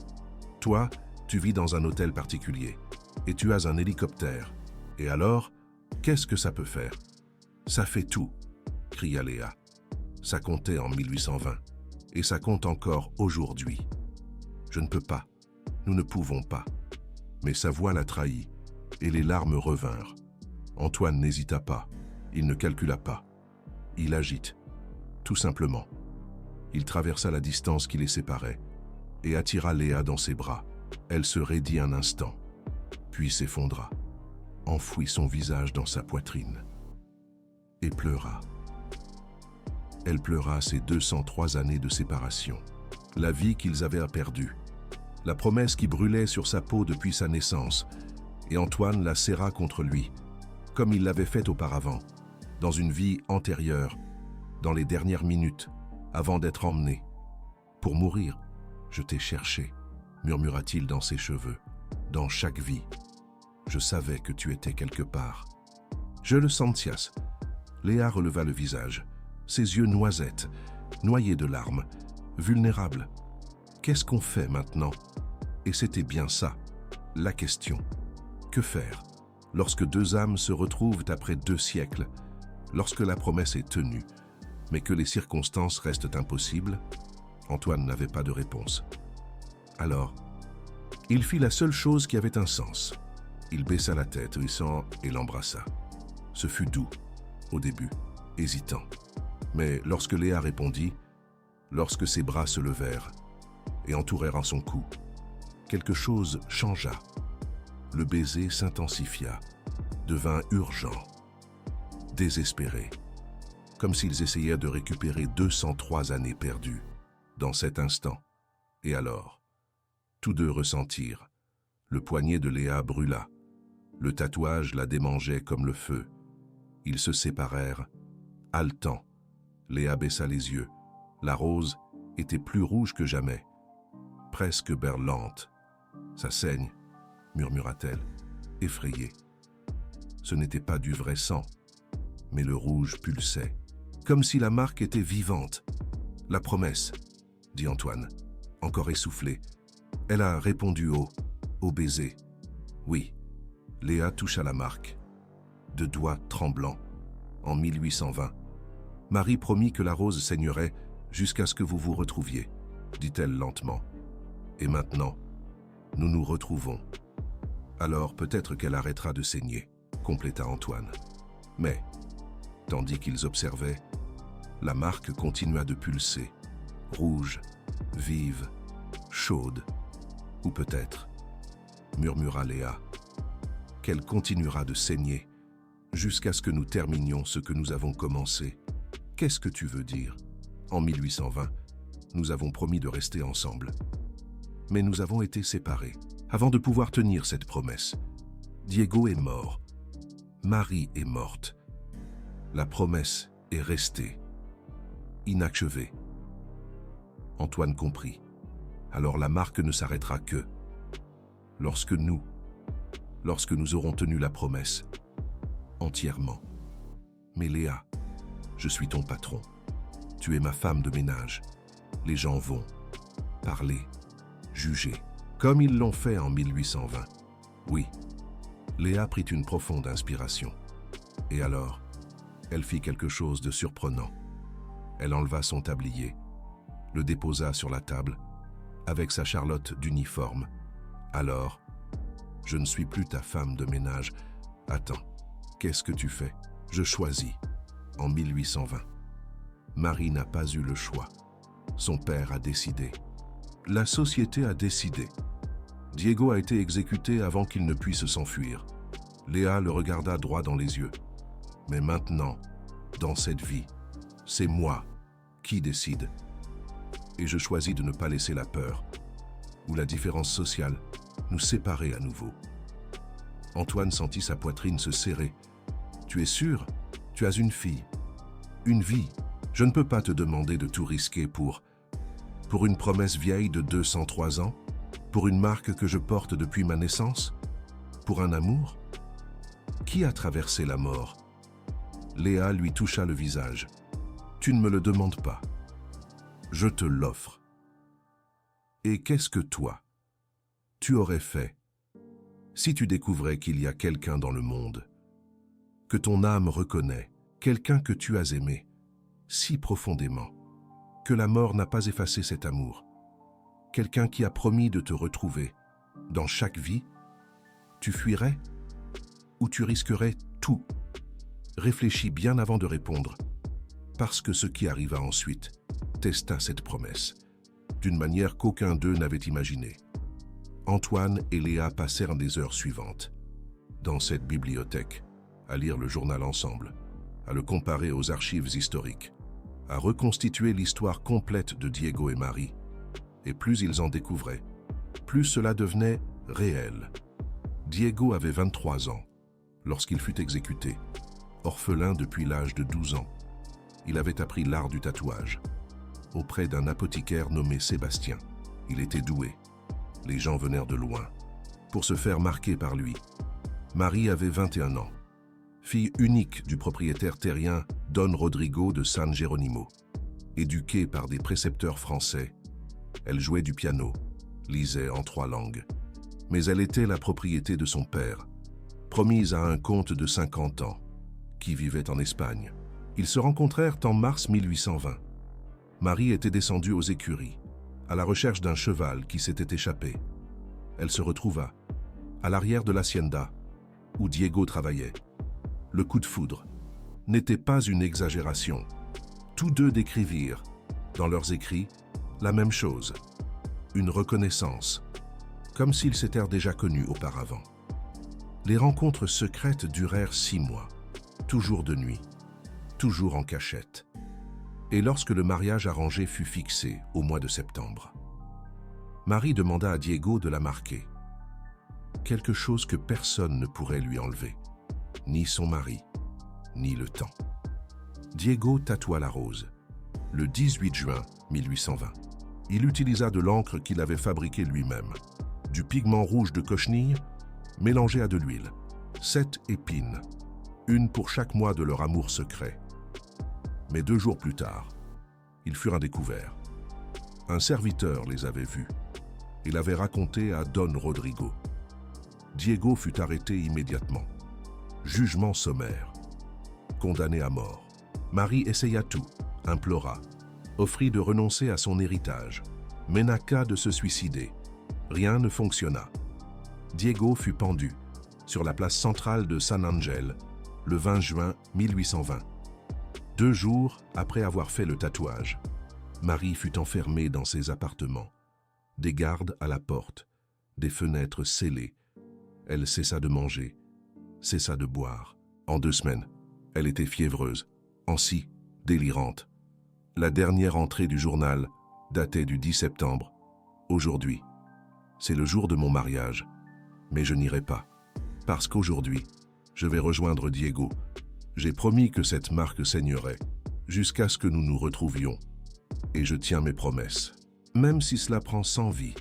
Toi, tu vis dans un hôtel particulier et tu as un hélicoptère. Et alors, qu'est-ce que ça peut faire? Ça fait tout, cria Léa. Ça comptait en 1820 et ça compte encore aujourd'hui. Je ne peux pas, nous ne pouvons pas. Mais sa voix la trahit, et les larmes revinrent. Antoine n'hésita pas, il ne calcula pas. Il agite, tout simplement. Il traversa la distance qui les séparait, et attira Léa dans ses bras. Elle se raidit un instant, puis s'effondra, enfouit son visage dans sa poitrine, et pleura. Elle pleura ces 203 années de séparation, la vie qu'ils avaient perdue, la promesse qui brûlait sur sa peau depuis sa naissance, et Antoine la serra contre lui, comme il l'avait fait auparavant, dans une vie antérieure, dans les dernières minutes, avant d'être emmené. Pour mourir, je t'ai cherché, murmura-t-il dans ses cheveux, dans chaque vie. Je savais que tu étais quelque part. Je le sentias. Léa releva le visage, ses yeux noisettes, noyés de larmes, vulnérables. Qu'est-ce qu'on fait maintenant? Et c'était bien ça, la question. Que faire lorsque 2 âmes se retrouvent après 2 siècles, lorsque la promesse est tenue, mais que les circonstances restent impossibles? Antoine n'avait pas de réponse. Alors, il fit la seule chose qui avait un sens. Il baissa la tête, rissant, et l'embrassa. Ce fut doux, au début, hésitant. Mais lorsque Léa répondit, lorsque ses bras se levèrent et entourèrent son cou, quelque chose changea. Le baiser s'intensifia, devint urgent, désespéré, comme s'ils essayaient de récupérer 203 années perdues dans cet instant. Et alors, tous deux ressentirent. Le poignet de Léa brûla. Le tatouage la démangeait comme le feu. Ils se séparèrent, haletants. Léa baissa les yeux. La rose était plus rouge que jamais, presque berlante. « Ça saigne », murmura-t-elle, effrayée. Ce n'était pas du vrai sang, mais le rouge pulsait, comme si la marque était vivante. « La promesse », dit Antoine, encore essoufflé. Elle a répondu au baiser. Oui, Léa toucha la marque, de doigts tremblants. En 1820, Marie promit que la rose saignerait jusqu'à ce que vous vous retrouviez, dit-elle lentement. Et maintenant, nous nous retrouvons. Alors peut-être qu'elle arrêtera de saigner, compléta Antoine. Mais, tandis qu'ils observaient, la marque continua de pulser, rouge, vive, chaude. Ou peut-être, murmura Léa, qu'elle continuera de saigner jusqu'à ce que nous terminions ce que nous avons commencé. Qu'est-ce que tu veux dire? En 1820, nous avons promis de rester ensemble. Mais nous avons été séparés avant de pouvoir tenir cette promesse. Diego est mort. Marie est morte. La promesse est restée, inachevée. Antoine comprit. Alors la marque ne s'arrêtera que lorsque nous aurons tenu la promesse entièrement. Mais Léa, je suis ton patron. Tu es ma femme de ménage. Les gens vont parler, juger, comme ils l'ont fait en 1820. Oui, Léa prit une profonde inspiration. Et alors, elle fit quelque chose de surprenant. Elle enleva son tablier, le déposa sur la table, avec sa charlotte d'uniforme. Alors, je ne suis plus ta femme de ménage. Attends, qu'est-ce que tu fais? Je choisis. En 1820. Marie n'a pas eu le choix. Son père a décidé. La société a décidé. Diego a été exécuté avant qu'il ne puisse s'enfuir. Léa le regarda droit dans les yeux. Mais maintenant, dans cette vie, c'est moi qui décide. Et je choisis de ne pas laisser la peur ou la différence sociale nous séparer à nouveau. Antoine sentit sa poitrine se serrer. Tu es sûr? Tu as une fille, une vie. Je ne peux pas te demander de tout risquer pour une promesse vieille de 203 ans, pour une marque que je porte depuis ma naissance, pour un amour. Qui a traversé la mort? Léa lui toucha le visage. Tu ne me le demandes pas. Je te l'offre. Et qu'est-ce que toi, tu aurais fait si tu découvrais qu'il y a quelqu'un dans le monde que ton âme reconnaît, quelqu'un que tu as aimé si profondément, que la mort n'a pas effacé cet amour, quelqu'un qui a promis de te retrouver dans chaque vie? Tu fuirais ou tu risquerais tout? Réfléchis bien avant de répondre, parce que ce qui arriva ensuite testa cette promesse, d'une manière qu'aucun d'eux n'avait imaginée. Antoine et Léa passèrent des heures suivantes dans cette bibliothèque, à lire le journal ensemble, à le comparer aux archives historiques, à reconstituer l'histoire complète de Diego et Marie. Et plus ils en découvraient, plus cela devenait réel. Diego avait 23 ans lorsqu'il fut exécuté, orphelin depuis l'âge de 12 ans. Il avait appris l'art du tatouage auprès d'un apothicaire nommé Sébastien. Il était doué. Les gens venèrent de loin pour se faire marquer par lui. Marie avait 21 ans, fille unique du propriétaire terrien Don Rodrigo de San Jerónimo. Éduquée par des précepteurs français, elle jouait du piano, lisait en 3 langues. Mais elle était la propriété de son père, promise à un comte de 50 ans, qui vivait en Espagne. Ils se rencontrèrent en mars 1820. Marie était descendue aux écuries, à la recherche d'un cheval qui s'était échappé. Elle se retrouva à l'arrière de l'hacienda, où Diego travaillait. Le coup de foudre n'était pas une exagération. Tous deux décrivirent, dans leurs écrits, la même chose, une reconnaissance, comme s'ils s'étaient déjà connus auparavant. Les rencontres secrètes durèrent 6 mois, toujours de nuit, toujours en cachette. Et lorsque le mariage arrangé fut fixé au mois de septembre, Marie demanda à Diego de la marquer. Quelque chose que personne ne pourrait lui enlever, ni son mari, ni le temps. Diego tatoua la rose, le 18 juin 1820. Il utilisa de l'encre qu'il avait fabriquée lui-même, du pigment rouge de cochenille mélangé à de l'huile, 7 épines, une pour chaque mois de leur amour secret. Mais 2 jours plus tard, ils furent découverts. Un serviteur les avait vus et l'avait raconté à Don Rodrigo. Diego fut arrêté immédiatement. Jugement sommaire. Condamné à mort. Marie essaya tout, implora, offrit de renoncer à son héritage, menaqua de se suicider. Rien ne fonctionna. Diego fut pendu sur la place centrale de San Angel le 20 juin 1820. 2 jours après avoir fait le tatouage, Marie fut enfermée dans ses appartements. Des gardes à la porte, des fenêtres scellées. Elle cessa de manger, cessa de boire. En 2 semaines, elle était fiévreuse, ainsi délirante. La dernière entrée du journal datait du 10 septembre. Aujourd'hui, c'est le jour de mon mariage, mais je n'irai pas, parce qu'aujourd'hui, je vais rejoindre Diego. J'ai promis que cette marque saignerait, jusqu'à ce que nous nous retrouvions. Et je tiens mes promesses. Même si cela prend 100 vies,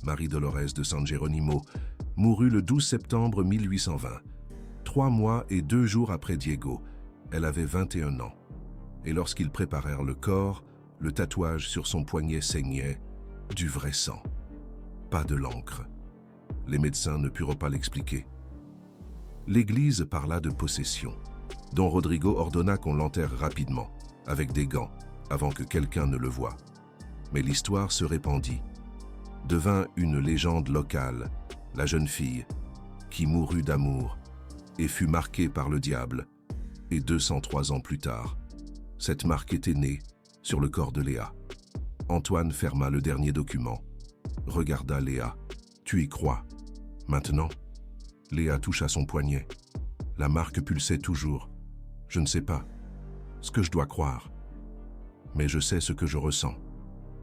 Marie Dolores de San Geronimo mourut le 12 septembre 1820. 3 mois et 2 jours après Diego, elle avait 21 ans. Et lorsqu'ils préparèrent le corps, le tatouage sur son poignet saignait du vrai sang, pas de l'encre. Les médecins ne purent pas l'expliquer. L'Église parla de possession. Don Rodrigo ordonna qu'on l'enterre rapidement, avec des gants, avant que quelqu'un ne le voie. Mais l'histoire se répandit, devint une légende locale, la jeune fille qui mourut d'amour et fut marquée par le diable. Et 203 ans plus tard, cette marque était née sur le corps de Léa. Antoine ferma le dernier document, regarda Léa. « Tu y crois, maintenant ?» Léa toucha son poignet. La marque pulsait toujours. « Je ne sais pas ce que je dois croire, mais je sais ce que je ressens.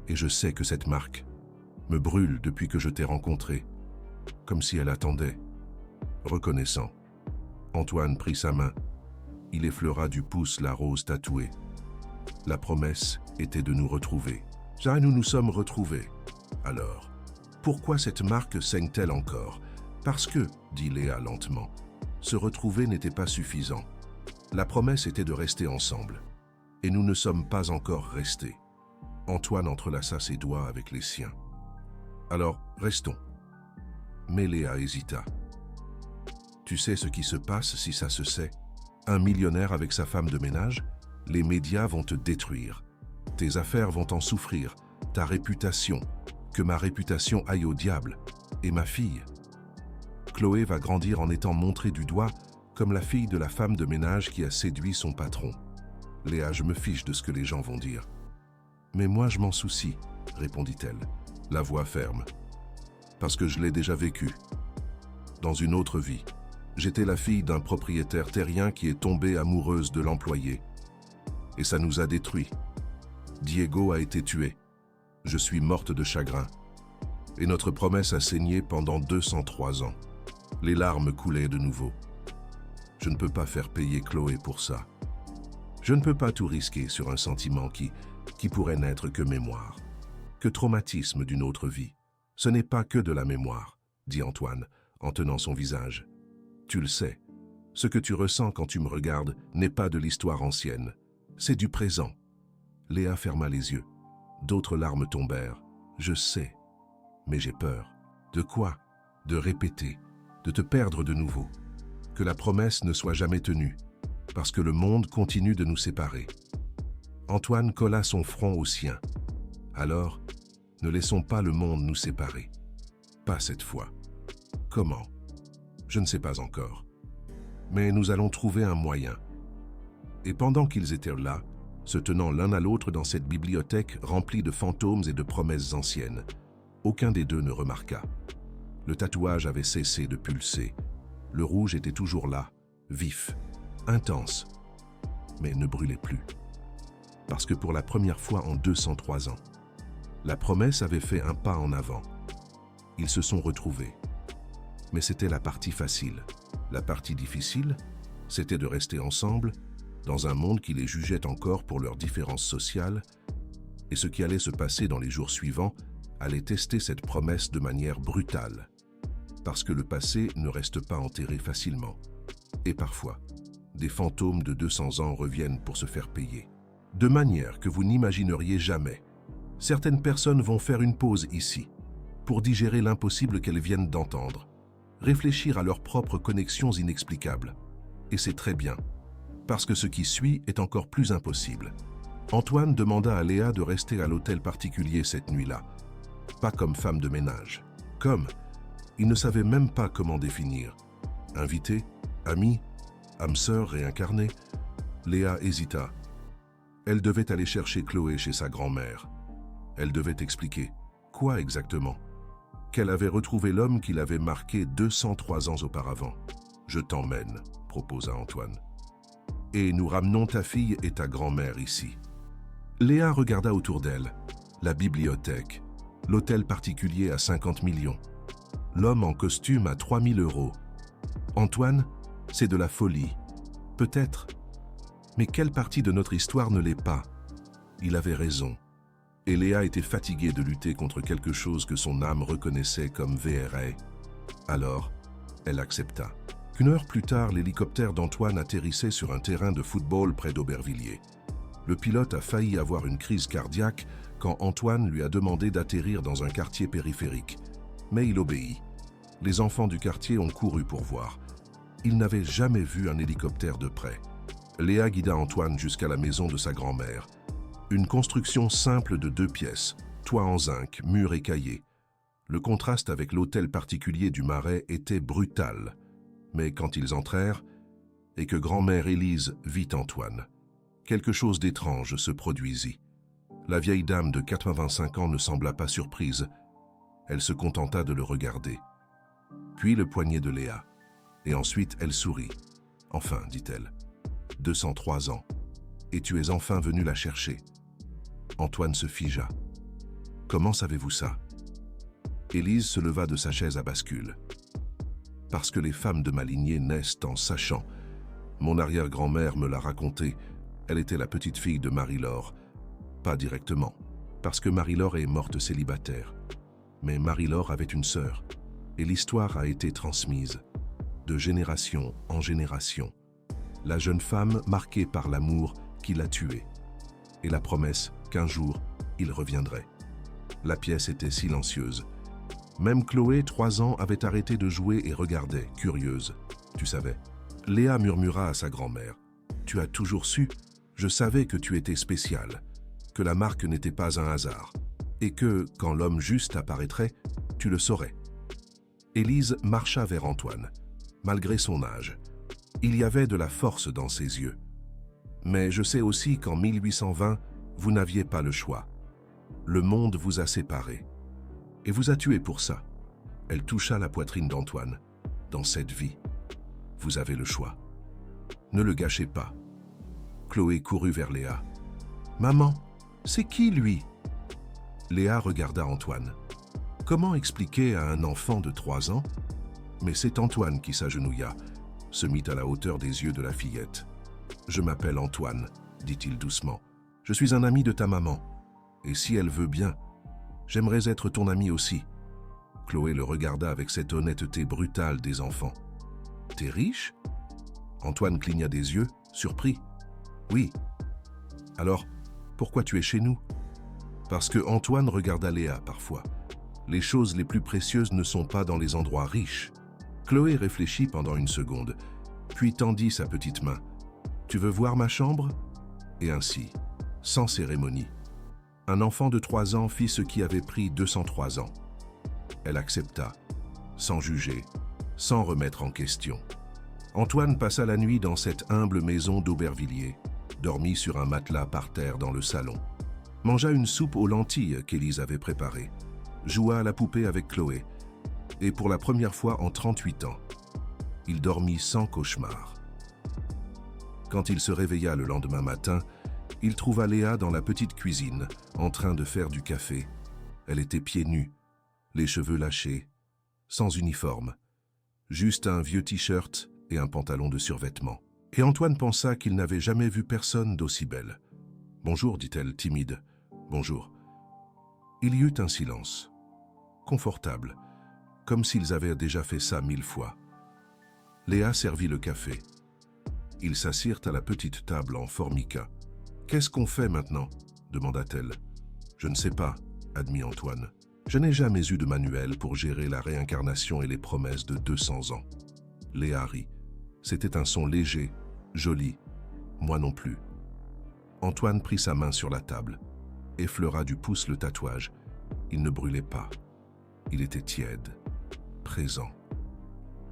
Et je sais que cette marque me brûle depuis que je t'ai rencontré, comme si elle attendait. » Reconnaissant, Antoine prit sa main. Il effleura du pouce la rose tatouée. La promesse était de nous retrouver. Et nous nous sommes retrouvés. Alors, pourquoi cette marque saigne-t-elle encore? Parce que, dit Léa lentement, se retrouver n'était pas suffisant. La promesse était de rester ensemble. Et nous ne sommes pas encore restés. Antoine entrelaça ses doigts avec les siens. Alors, restons. Mais Léa hésita. Tu sais ce qui se passe si ça se sait? Un millionnaire avec sa femme de ménage? Les médias vont te détruire. Tes affaires vont en souffrir. Ta réputation. Que ma réputation aille au diable. Et ma fille. Chloé va grandir en étant montrée du doigt comme la fille de la femme de ménage qui a séduit son patron. Léa, je me fiche de ce que les gens vont dire. Mais moi, je m'en soucie, répondit-elle, la voix ferme. Parce que je l'ai déjà vécu. Dans une autre vie, j'étais la fille d'un propriétaire terrien qui est tombée amoureuse de l'employé. Et ça nous a détruits. Diego a été tué. Je suis morte de chagrin. Et notre promesse a saigné pendant 203 ans. Les larmes coulaient de nouveau. Je ne peux pas faire payer Chloé pour ça. Je ne peux pas tout risquer sur un sentiment qui pourrait n'être que mémoire, que traumatisme d'une autre vie. Ce n'est pas que de la mémoire, dit Antoine, en tenant son visage. Tu le sais, ce que tu ressens quand tu me regardes n'est pas de l'histoire ancienne, c'est du présent. Léa ferma les yeux. D'autres larmes tombèrent. Je sais, mais j'ai peur. De quoi? De répéter, de te perdre de nouveau. Que la promesse ne soit jamais tenue, parce que le monde continue de nous séparer. Antoine colla son front au sien. Alors, ne laissons pas le monde nous séparer. Pas cette fois. Comment? Je ne sais pas encore. Mais nous allons trouver un moyen. Et pendant qu'ils étaient là, se tenant l'un à l'autre dans cette bibliothèque remplie de fantômes et de promesses anciennes, aucun des deux ne remarqua. Le tatouage avait cessé de pulser. Le rouge était toujours là, vif, intense, mais ne brûlait plus. Parce que pour la première fois en 203 ans, la promesse avait fait un pas en avant. Ils se sont retrouvés. Mais c'était la partie facile. La partie difficile, c'était de rester ensemble, dans un monde qui les jugeait encore pour leurs différences sociales, et ce qui allait se passer dans les jours suivants allait tester cette promesse de manière brutale. Parce que le passé ne reste pas enterré facilement. Et parfois, des fantômes de 200 ans reviennent pour se faire payer. De manière que vous n'imagineriez jamais. Certaines personnes vont faire une pause ici, pour digérer l'impossible qu'elles viennent d'entendre, réfléchir à leurs propres connexions inexplicables. Et c'est très bien, parce que ce qui suit est encore plus impossible. Antoine demanda à Léa de rester à l'hôtel particulier cette nuit-là, pas comme femme de ménage, comme, il ne savait même pas comment définir. Invitée, amie, âme sœur réincarnée, Léa hésita. Elle devait aller chercher Chloé chez sa grand-mère. Elle devait expliquer. Quoi exactement? Qu'elle avait retrouvé l'homme qui l'avait marqué 203 ans auparavant. « Je t'emmène », proposa Antoine. « Et nous ramenons ta fille et ta grand-mère ici. » Léa regarda autour d'elle. La bibliothèque, l'hôtel particulier à 50 millions, l'homme en costume à 3000 €. Antoine, c'est de la folie. Peut-être. Mais quelle partie de notre histoire ne l'est pas? Il avait raison. Et Léa était fatiguée de lutter contre quelque chose que son âme reconnaissait comme vrai. Alors, elle accepta. Une heure plus tard, l'hélicoptère d'Antoine atterrissait sur un terrain de football près d'Aubervilliers. Le pilote a failli avoir une crise cardiaque quand Antoine lui a demandé d'atterrir dans un quartier périphérique. Mais il obéit. Les enfants du quartier ont couru pour voir. Ils n'avaient jamais vu un hélicoptère de près. Léa guida Antoine jusqu'à la maison de sa grand-mère. Une construction simple de 2 pièces, toit en zinc, murs écaillés. Le contraste avec l'hôtel particulier du Marais était brutal. Mais quand ils entrèrent, et que grand-mère Élise vit Antoine, quelque chose d'étrange se produisit. La vieille dame de 85 ans ne sembla pas surprise. Elle se contenta de le regarder. Puis le poignet de Léa. Et ensuite, elle sourit. « Enfin, dit-elle, 203 ans. Et tu es enfin venu la chercher. » Antoine se figea. « Comment savez-vous ça ?» Élise se leva de sa chaise à bascule. « Parce que les femmes de ma lignée naissent en sachant. Mon arrière-grand-mère me l'a raconté. Elle était la petite fille de Marie-Laure. Pas directement, parce que Marie-Laure est morte célibataire. Mais Marie-Laure avait une sœur, et l'histoire a été transmise, de génération en génération. La jeune femme marquée par l'amour qui l'a tuée, et la promesse qu'un jour, il reviendrait. La pièce était silencieuse. Même Chloé, 3 ans, avait arrêté de jouer et regardait, curieuse. Tu savais. Léa murmura à sa grand-mère. « Tu as toujours su. Je savais que tu étais spéciale, que la marque n'était pas un hasard, et que, quand l'homme juste apparaîtrait, tu le saurais. » Élise marcha vers Antoine, malgré son âge. Il y avait de la force dans ses yeux. « Mais je sais aussi qu'en 1820, vous n'aviez pas le choix. Le monde vous a séparés. Et vous a tué pour ça. » Elle toucha la poitrine d'Antoine. « Dans cette vie, vous avez le choix. Ne le gâchez pas. » Chloé courut vers Léa. « Maman, c'est qui lui ?» Léa regarda Antoine. Comment expliquer à un enfant de 3 ans? Mais c'est Antoine qui s'agenouilla, se mit à la hauteur des yeux de la fillette. « Je m'appelle Antoine, » dit-il doucement. « Je suis un ami de ta maman. Et si elle veut bien, j'aimerais être ton ami aussi. » Chloé le regarda avec cette honnêteté brutale des enfants. « T'es riche ?» Antoine cligna des yeux, surpris. « Oui. »« Alors, pourquoi tu es chez nous ?» Parce que Antoine regarda Léa parfois. Les choses les plus précieuses ne sont pas dans les endroits riches. Chloé réfléchit pendant une seconde, puis tendit sa petite main. « Tu veux voir ma chambre ?» Et ainsi, sans cérémonie, un enfant de 3 ans fit ce qui avait pris 203 ans. Elle accepta, sans juger, sans remettre en question. Antoine passa la nuit dans cette humble maison d'Aubervilliers, dormit sur un matelas par terre dans le salon, mangea une soupe aux lentilles qu'Élise avait préparée, joua à la poupée avec Chloé, et pour la première fois en 38 ans, il dormit sans cauchemar. Quand il se réveilla le lendemain matin, il trouva Léa dans la petite cuisine, en train de faire du café. Elle était pieds nus, les cheveux lâchés, sans uniforme, juste un vieux t-shirt et un pantalon de survêtement. Et Antoine pensa qu'il n'avait jamais vu personne d'aussi belle. « Bonjour », dit-elle, timide. « Bonjour. » Il y eut un silence, confortable, comme s'ils avaient déjà fait ça 1000 fois. Léa servit le café. Ils s'assirent à la petite table en formica. « Qu'est-ce qu'on fait maintenant » demanda-t-elle. « Je ne sais pas », admit Antoine. « Je n'ai jamais eu de manuel pour gérer la réincarnation et les promesses de 200 ans. » Léa rit. C'était un son léger, joli. Moi non plus. Antoine prit sa main sur la table, effleura du pouce le tatouage. Il ne brûlait pas. Il était tiède, présent,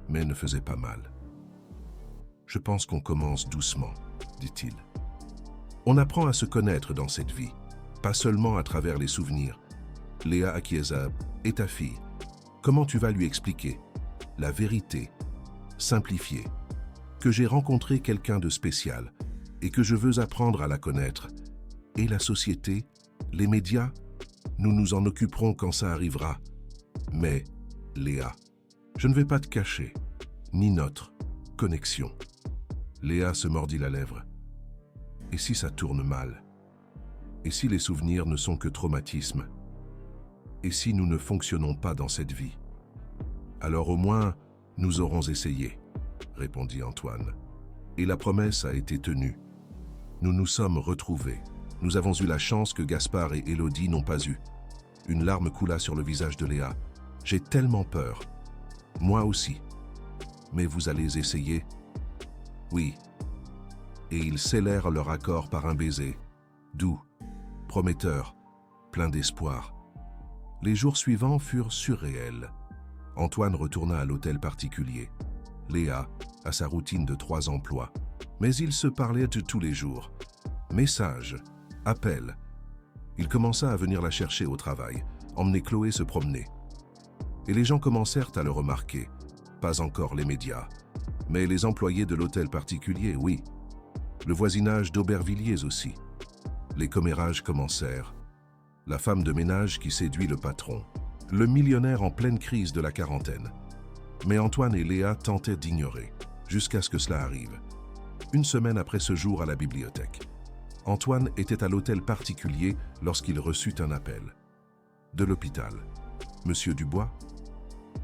mais ne faisait pas mal. « Je pense qu'on commence doucement, » dit-il. « On apprend à se connaître dans cette vie, pas seulement à travers les souvenirs. Léa acquiesça. Et ta fille, comment tu vas lui expliquer la vérité, simplifiée, que j'ai rencontré quelqu'un de spécial et que je veux apprendre à la connaître. Et la société, les médias, nous nous en occuperons quand ça arrivera. Mais, Léa, je ne vais pas te cacher, ni notre connexion. » Léa se mordit la lèvre. « Et si ça tourne mal? Et si les souvenirs ne sont que traumatismes? Et si nous ne fonctionnons pas dans cette vie? Alors au moins, nous aurons essayé, » répondit Antoine. Et la promesse a été tenue. Nous nous sommes retrouvés. Nous avons eu la chance que Gaspard et Élodie n'ont pas eue. Une larme coula sur le visage de Léa. « J'ai tellement peur. Moi aussi. Mais vous allez essayer? » « Oui. » Et ils scellèrent leur accord par un baiser, doux, prometteur, plein d'espoir. Les jours suivants furent surréels. Antoine retourna à l'hôtel particulier. Léa, à sa routine de 3 emplois. Mais ils se parlaient de tous les jours. Messages, appels. Il commença à venir la chercher au travail, emmener Chloé se promener. Et les gens commencèrent à le remarquer. Pas encore les médias, mais les employés de l'hôtel particulier, oui. Le voisinage d'Aubervilliers aussi. Les commérages commencèrent. La femme de ménage qui séduit le patron. Le millionnaire en pleine crise de la quarantaine. Mais Antoine et Léa tentaient d'ignorer, jusqu'à ce que cela arrive. Une semaine après ce jour à la bibliothèque, Antoine était à l'hôtel particulier lorsqu'il reçut un appel. De l'hôpital. « Monsieur Dubois,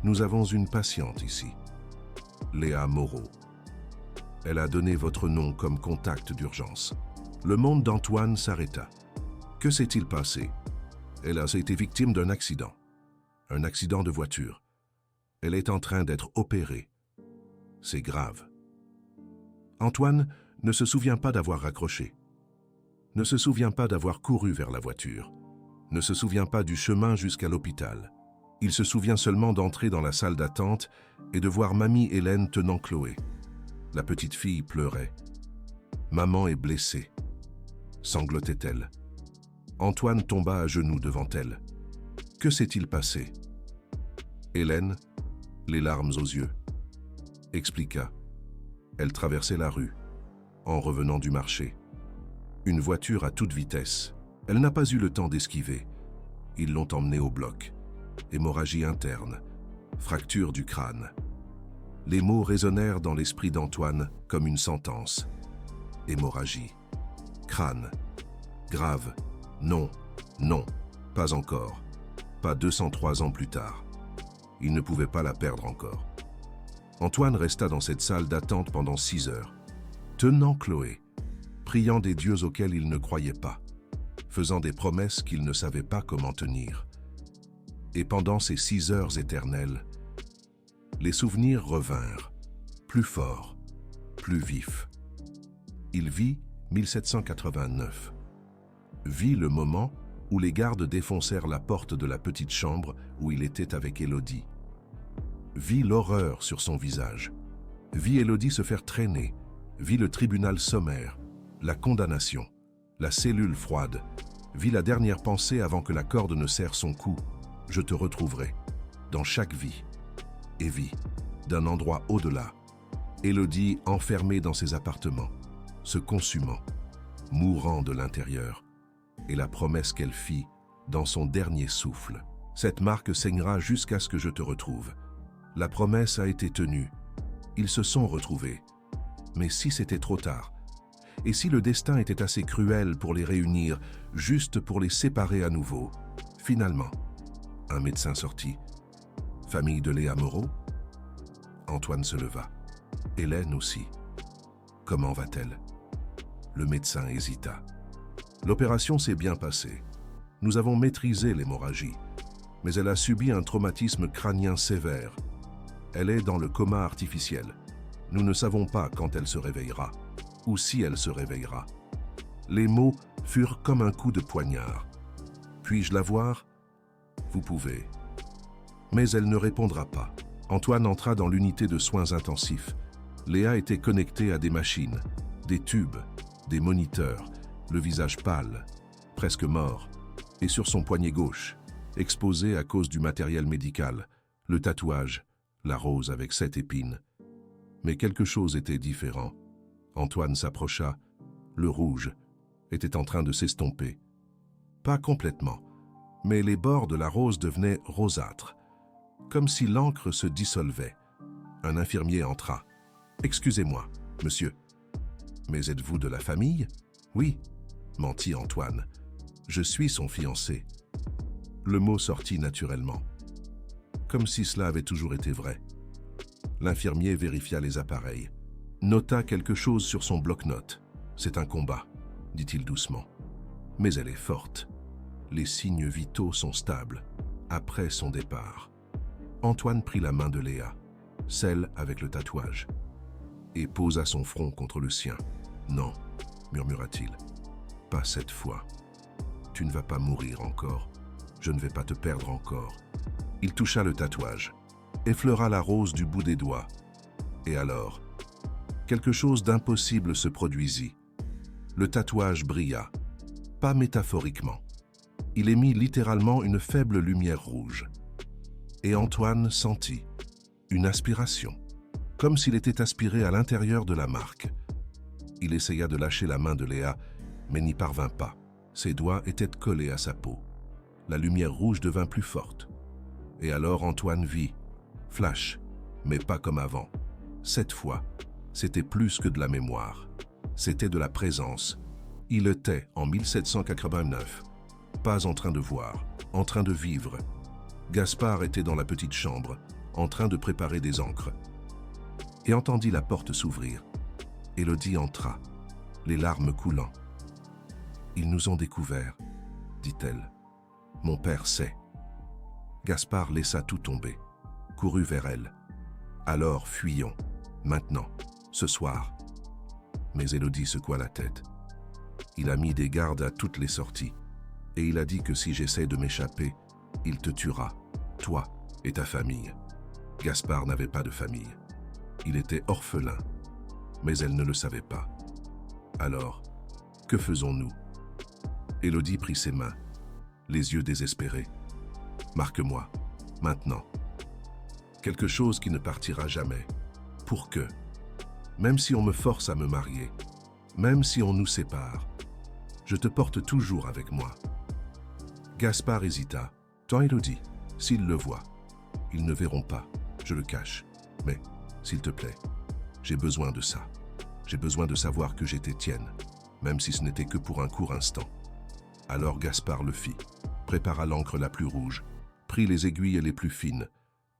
nous avons une patiente ici. Léa Moreau. Elle a donné votre nom comme contact d'urgence. » Le monde d'Antoine s'arrêta. Que s'est-il passé? Elle a été victime d'un accident. Un accident de voiture. Elle est en train d'être opérée. C'est grave. Antoine ne se souvient pas d'avoir raccroché. Ne se souvient pas d'avoir couru vers la voiture. Ne se souvient pas du chemin jusqu'à l'hôpital. Il se souvient seulement d'entrer dans la salle d'attente et de voir mamie Hélène tenant Chloé. La petite fille pleurait. « Maman est blessée », sanglotait-elle. Antoine tomba à genoux devant elle. Que s'est-il passé? Hélène, les larmes aux yeux, expliqua. Elle traversait la rue, en revenant du marché. Une voiture à toute vitesse. Elle n'a pas eu le temps d'esquiver. Ils l'ont emmenée au bloc. Hémorragie interne, fracture du crâne. Les mots résonnèrent dans l'esprit d'Antoine comme une sentence. Hémorragie, crâne, grave, non, non, pas encore, pas 203 ans plus tard. Il ne pouvait pas la perdre encore. Antoine resta dans cette salle d'attente pendant 6 heures, tenant Chloé, priant des dieux auxquels il ne croyait pas, faisant des promesses qu'il ne savait pas comment tenir. Et pendant ces 6 heures éternelles, les souvenirs revinrent, plus forts, plus vifs. Il vit 1789. Vit le moment où les gardes défoncèrent la porte de la petite chambre où il était avec Élodie. Vit l'horreur sur son visage. Vit Élodie se faire traîner. Vit le tribunal sommaire, la condamnation, la cellule froide. Vit la dernière pensée avant que la corde ne serre son cou. Je te retrouverai, dans chaque vie. Et vit, d'un endroit au-delà, Élodie enfermée dans ses appartements, se consumant, mourant de l'intérieur, et la promesse qu'elle fit dans son dernier souffle. Cette marque saignera jusqu'à ce que je te retrouve. La promesse a été tenue. Ils se sont retrouvés. Mais si c'était trop tard? Et si le destin était assez cruel pour les réunir, juste pour les séparer à nouveau? Finalement, un médecin sortit. Famille de Léa Moreau? Antoine se leva. Hélène aussi. Comment va-t-elle? Le médecin hésita. L'opération s'est bien passée. Nous avons maîtrisé l'hémorragie, mais elle a subi un traumatisme crânien sévère. Elle est dans le coma artificiel. Nous ne savons pas quand elle se réveillera, ou si elle se réveillera. Les mots furent comme un coup de poignard. Puis-je la voir? Vous pouvez. Mais elle ne répondra pas. Antoine entra dans l'unité de soins intensifs. Léa était connectée à des machines, des tubes, des moniteurs, le visage pâle, presque mort, et sur son poignet gauche, exposé à cause du matériel médical, le tatouage, la rose avec 7 épines. Mais quelque chose était différent. Antoine s'approcha. Le rouge était en train de s'estomper. Pas complètement, mais les bords de la rose devenaient rosâtres, comme si l'encre se dissolvait. Un infirmier entra. « Excusez-moi, monsieur. Mais êtes-vous de la famille? » « Oui, » mentit Antoine. « Je suis son fiancé. » Le mot sortit naturellement, comme si cela avait toujours été vrai. L'infirmier vérifia les appareils, nota quelque chose sur son bloc-notes. « C'est un combat, » dit-il doucement. « Mais elle est forte. Les signes vitaux sont stables. Après son départ. » Antoine prit la main de Léa, celle avec le tatouage, et posa son front contre le sien. « Non, » murmura-t-il, « pas cette fois. Tu ne vas pas mourir encore. Je ne vais pas te perdre encore. » Il toucha le tatouage, effleura la rose du bout des doigts. Et alors, quelque chose d'impossible se produisit. Le tatouage brilla, pas métaphoriquement. Il émit littéralement une faible lumière rouge. Et Antoine sentit une aspiration, comme s'il était aspiré à l'intérieur de la marque. Il essaya de lâcher la main de Léa, mais n'y parvint pas. Ses doigts étaient collés à sa peau. La lumière rouge devint plus forte. Et alors Antoine vit, flash, mais pas comme avant. Cette fois, c'était plus que de la mémoire. C'était de la présence. Il était en 1789, pas en train de voir, en train de vivre. Gaspard était dans la petite chambre, en train de préparer des encres, et entendit la porte s'ouvrir. Élodie entra, les larmes coulant. « Ils nous ont découverts, » dit-elle. « Mon père sait. » Gaspard laissa tout tomber, courut vers elle. « Alors fuyons, maintenant, ce soir. » Mais Élodie secoua la tête. Il a mis des gardes à toutes les sorties, et il a dit que si j'essaie de m'échapper, il te tuera, toi et ta famille. Gaspard n'avait pas de famille. Il était orphelin, mais elle ne le savait pas. Alors, que faisons-nous? Élodie prit ses mains, les yeux désespérés. Marque-moi, maintenant. Quelque chose qui ne partira jamais. Pour que, même si on me force à me marier, même si on nous sépare, je te porte toujours avec moi. Gaspard hésita. Tant Élodie, s'ils le voient, ils ne verront pas, je le cache. Mais, s'il te plaît, j'ai besoin de ça. J'ai besoin de savoir que j'étais tienne, même si ce n'était que pour un court instant. Alors Gaspard le fit, prépara l'encre la plus rouge, prit les aiguilles les plus fines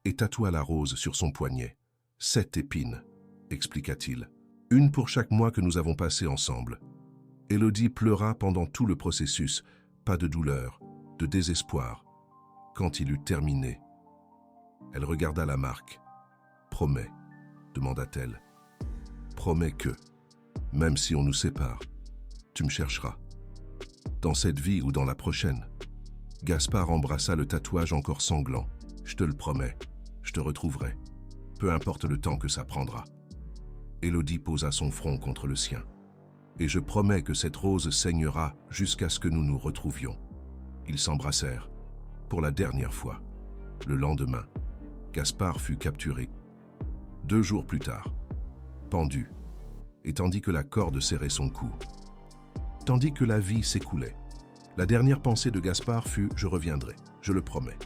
et tatoua la rose sur son poignet. 7 épines, expliqua-t-il. Une pour chaque mois que nous avons passé ensemble. Élodie pleura pendant tout le processus, pas de douleur, de désespoir. Quand il eut terminé, elle regarda la marque. « Promets, » demanda-t-elle. « Promets que, même si on nous sépare, tu me chercheras. Dans cette vie ou dans la prochaine. » Gaspard embrassa le tatouage encore sanglant. « Je te le promets, je te retrouverai. Peu importe le temps que ça prendra. » Élodie posa son front contre le sien. « Et je promets que cette rose saignera jusqu'à ce que nous nous retrouvions. » Ils s'embrassèrent, pour la dernière fois. Le lendemain, Gaspard fut capturé. 2 jours plus tard, pendu, et tandis que la corde serrait son cou, tandis que la vie s'écoulait, la dernière pensée de Gaspard fut « Je reviendrai, je le promets ».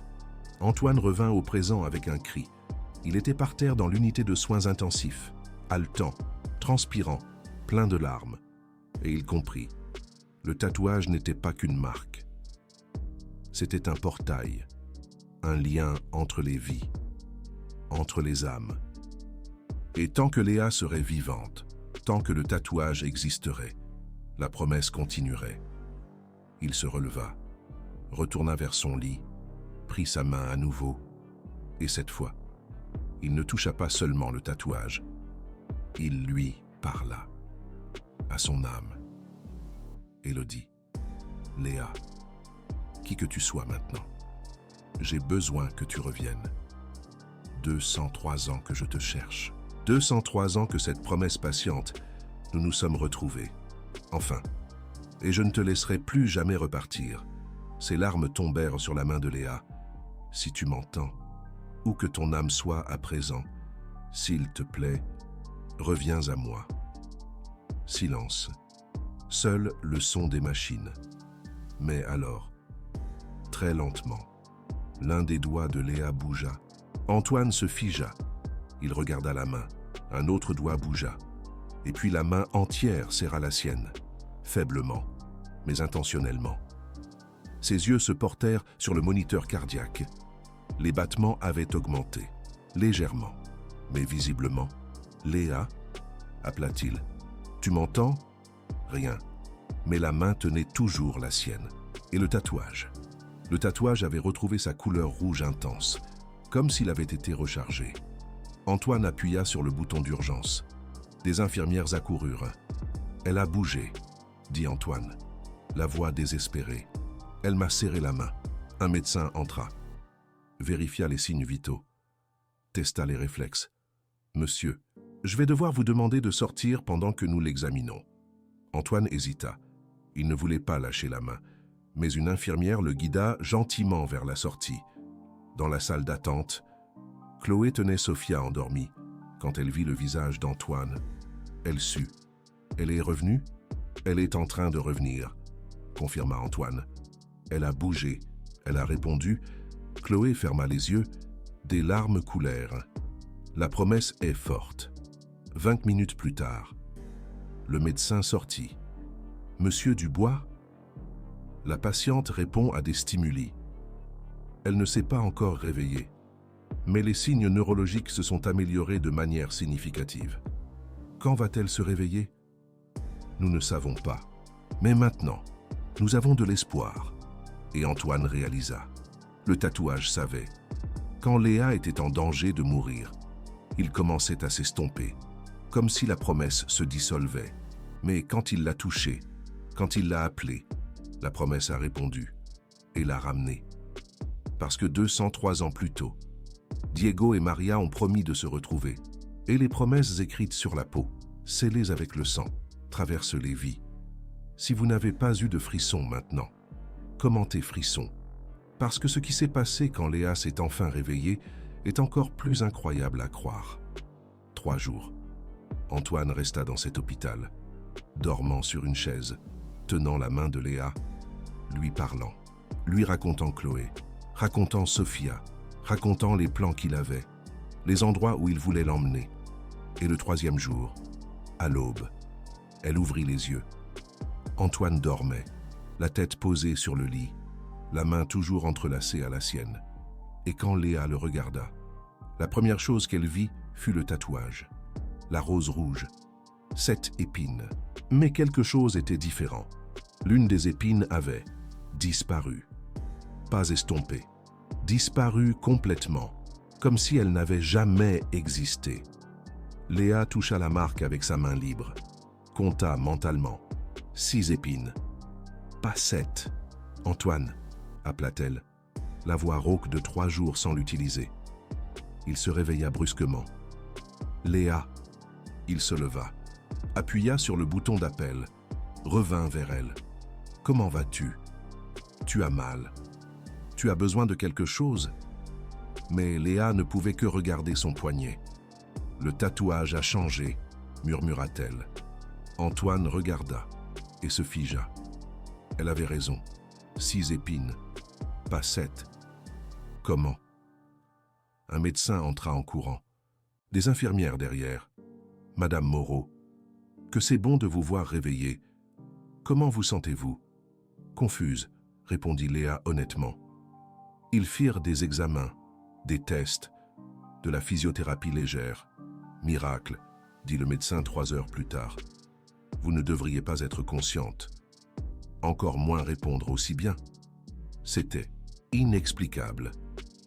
Antoine revint au présent avec un cri. Il était par terre dans l'unité de soins intensifs, haletant, transpirant, plein de larmes. Et il comprit. Le tatouage n'était pas qu'une marque. C'était un portail, un lien entre les vies, entre les âmes. Et tant que Léa serait vivante, tant que le tatouage existerait, la promesse continuerait. Il se releva, retourna vers son lit, prit sa main à nouveau, et cette fois, il ne toucha pas seulement le tatouage, il lui parla, à son âme. Élodie, Léa, qui que tu sois maintenant, j'ai besoin que tu reviennes. 203 ans que je te cherche. 203 ans que cette promesse patiente, nous nous sommes retrouvés. Enfin, et je ne te laisserai plus jamais repartir. Ses larmes tombèrent sur la main de Léa. Si tu m'entends, où que ton âme soit à présent, s'il te plaît, reviens à moi. Silence. Seul le son des machines. Mais alors, très lentement, l'un des doigts de Léa bougea. Antoine se figea. Il regarda la main. Un autre doigt bougea. Et puis la main entière serra la sienne. Faiblement, mais intentionnellement. Ses yeux se portèrent sur le moniteur cardiaque. Les battements avaient augmenté, légèrement, mais visiblement. « Léa » appela-t-il. « Tu m'entends » Rien. Mais la main tenait toujours la sienne. Et le tatouage. Le tatouage avait retrouvé sa couleur rouge intense, comme s'il avait été rechargé. Antoine appuya sur le bouton d'urgence. Des infirmières accoururent. « Elle a bougé », dit Antoine, la voix désespérée. « Elle m'a serré la main. » Un médecin entra. Vérifia les signes vitaux. Testa les réflexes. « Monsieur, je vais devoir vous demander de sortir pendant que nous l'examinons. » Antoine hésita. Il ne voulait pas lâcher la main, mais une infirmière le guida gentiment vers la sortie. Dans la salle d'attente, Chloé tenait Sophia endormie. Quand elle vit le visage d'Antoine, elle sut. « Elle est revenue ?»« Elle est en train de revenir », confirma Antoine. « Elle a bougé. » Elle a répondu. Chloé ferma les yeux. Des larmes coulèrent. La promesse est forte. 20 minutes plus tard, le médecin sortit. « Monsieur Dubois ?» La patiente répond à des stimuli. Elle ne s'est pas encore réveillée, mais les signes neurologiques se sont améliorés de manière significative. Quand va-t-elle se réveiller? Nous ne savons pas. Mais maintenant, nous avons de l'espoir. Et Antoine réalisa. Le tatouage savait. Quand Léa était en danger de mourir, il commençait à s'estomper, comme si la promesse se dissolvait. Mais quand il l'a touchée, quand il l'a appelée, la promesse a répondu et l'a ramenée. Parce que 203 ans plus tôt, Diego et Maria ont promis de se retrouver. Et les promesses écrites sur la peau, scellées avec le sang, traversent les vies. Si vous n'avez pas eu de frissons maintenant, commentez frissons. Parce que ce qui s'est passé quand Léa s'est enfin réveillée est encore plus incroyable à croire. 3 jours. Antoine resta dans cet hôpital, dormant sur une chaise, tenant la main de Léa, lui parlant, lui racontant Chloé, racontant Sophia, racontant les plans qu'il avait, les endroits où il voulait l'emmener. Et le 3e jour, à l'aube, elle ouvrit les yeux. Antoine dormait, la tête posée sur le lit, la main toujours entrelacée à la sienne. Et quand Léa le regarda, la première chose qu'elle vit fut le tatouage, la rose rouge, 7 épines. Mais quelque chose était différent. L'une des épines avait disparu, pas estompée, disparu complètement, comme si elle n'avait jamais existé. Léa toucha la marque avec sa main libre, compta mentalement. 6 épines. Pas 7. Antoine, appela-t-elle, la voix rauque de 3 jours sans l'utiliser. Il se réveilla brusquement. Léa. Il se leva, appuya sur le bouton d'appel, revint vers elle. Comment vas-tu? Tu as mal. Tu as besoin de quelque chose? Mais Léa ne pouvait que regarder son poignet. Le tatouage a changé, murmura-t-elle. Antoine regarda et se figea. Elle avait raison. 6 épines, pas 7. Comment? Un médecin entra en courant. Des infirmières derrière. Madame Moreau, que c'est bon de vous voir réveillée. Comment vous sentez-vous? Confuse, répondit Léa honnêtement. Ils firent des examens, des tests, de la physiothérapie légère. Miracle, dit le médecin 3 heures plus tard. Vous ne devriez pas être consciente. Encore moins répondre aussi bien. C'était inexplicable.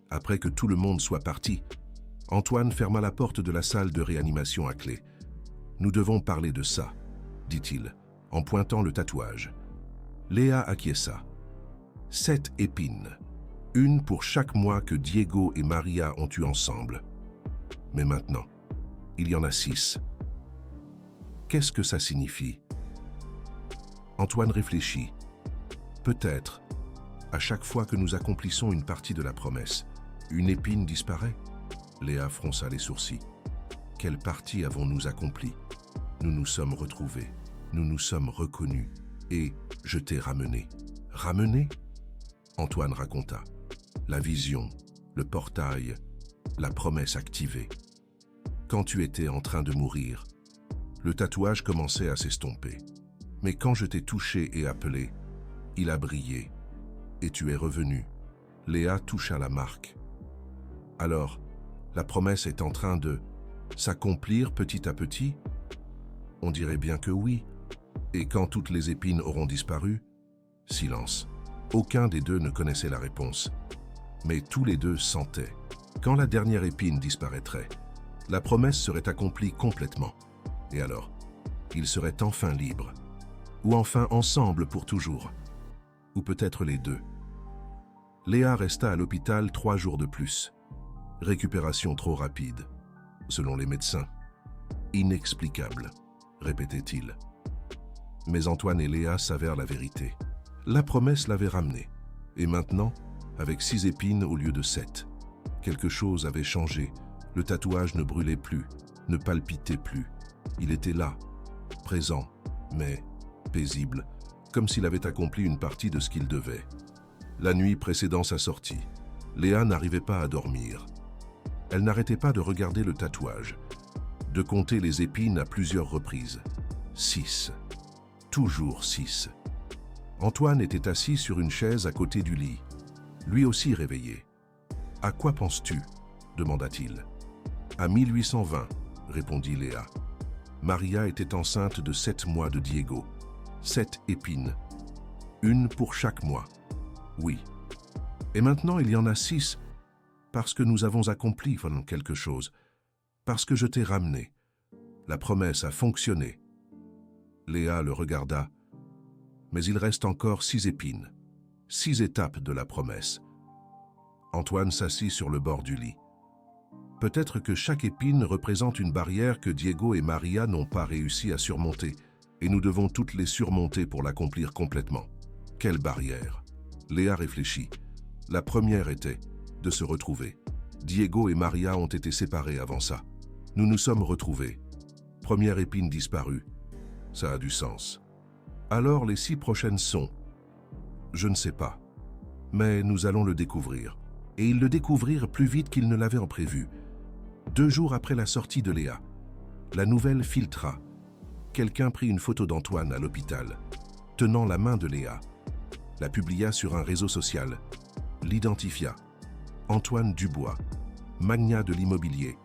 Après que tout le monde soit parti, Antoine ferma la porte de la salle de réanimation à clé. Nous devons parler de ça, dit-il, en pointant le tatouage. Léa acquiesça. 7 épines, une pour chaque mois que Diego et Maria ont eu ensemble. Mais maintenant, il y en a 6. Qu'est-ce que ça signifie? Antoine réfléchit. Peut-être, à chaque fois que nous accomplissons une partie de la promesse, une épine disparaît? Léa fronça les sourcils. Quelle partie avons-nous accomplie? Nous nous sommes retrouvés, nous nous sommes reconnus, et je t'ai ramené. Ramené? Antoine raconta. La vision, le portail, la promesse activée. Quand tu étais en train de mourir, le tatouage commençait à s'estomper. Mais quand je t'ai touché et appelé, il a brillé. Et tu es revenu. Léa toucha la marque. Alors, la promesse est en train de s'accomplir petit à petit? On dirait bien que oui. Et quand toutes les épines auront disparu? Silence. Aucun des deux ne connaissait la réponse. Mais tous les deux sentaient. Quand la dernière épine disparaîtrait, la promesse serait accomplie complètement. Et alors, ils seraient enfin libres. Ou enfin ensemble pour toujours. Ou peut-être les deux. Léa resta à l'hôpital 3 jours de plus. Récupération trop rapide, selon les médecins. Inexplicable, répétait-il. Mais Antoine et Léa savèrent la vérité. La promesse l'avait ramené. Et maintenant, avec 6 épines au lieu de 7. Quelque chose avait changé. Le tatouage ne brûlait plus, ne palpitait plus. Il était là, présent, mais paisible, comme s'il avait accompli une partie de ce qu'il devait. La nuit précédant sa sortie, Léa n'arrivait pas à dormir. Elle n'arrêtait pas de regarder le tatouage, de compter les épines à plusieurs reprises. 6. Toujours 6. Antoine était assis sur une chaise à côté du lit, lui aussi réveillé. « À quoi penses-tu » demanda-t-il. « À 1820, répondit Léa. Maria était enceinte de 7 mois de Diego. 7 épines. Une pour chaque mois. Oui. Et maintenant il y en a 6, parce que nous avons accompli quelque chose, parce que je t'ai ramené. La promesse a fonctionné. » Léa le regarda. Mais il reste encore 6 épines. 6 étapes de la promesse. Antoine s'assit sur le bord du lit. Peut-être que chaque épine représente une barrière que Diego et Maria n'ont pas réussi à surmonter, et nous devons toutes les surmonter pour l'accomplir complètement. Quelle barrière? Léa réfléchit. La première était de se retrouver. Diego et Maria ont été séparés avant ça. Nous nous sommes retrouvés. Première épine disparue. Ça a du sens. Alors les 6 prochaines sont... Je ne sais pas. Mais nous allons le découvrir. Et ils le découvrirent plus vite qu'ils ne l'avaient prévu. 2 jours après la sortie de Léa, la nouvelle filtra. Quelqu'un prit une photo d'Antoine à l'hôpital, tenant la main de Léa, la publia sur un réseau social, l'identifia. Antoine Dubois, magnat de l'immobilier,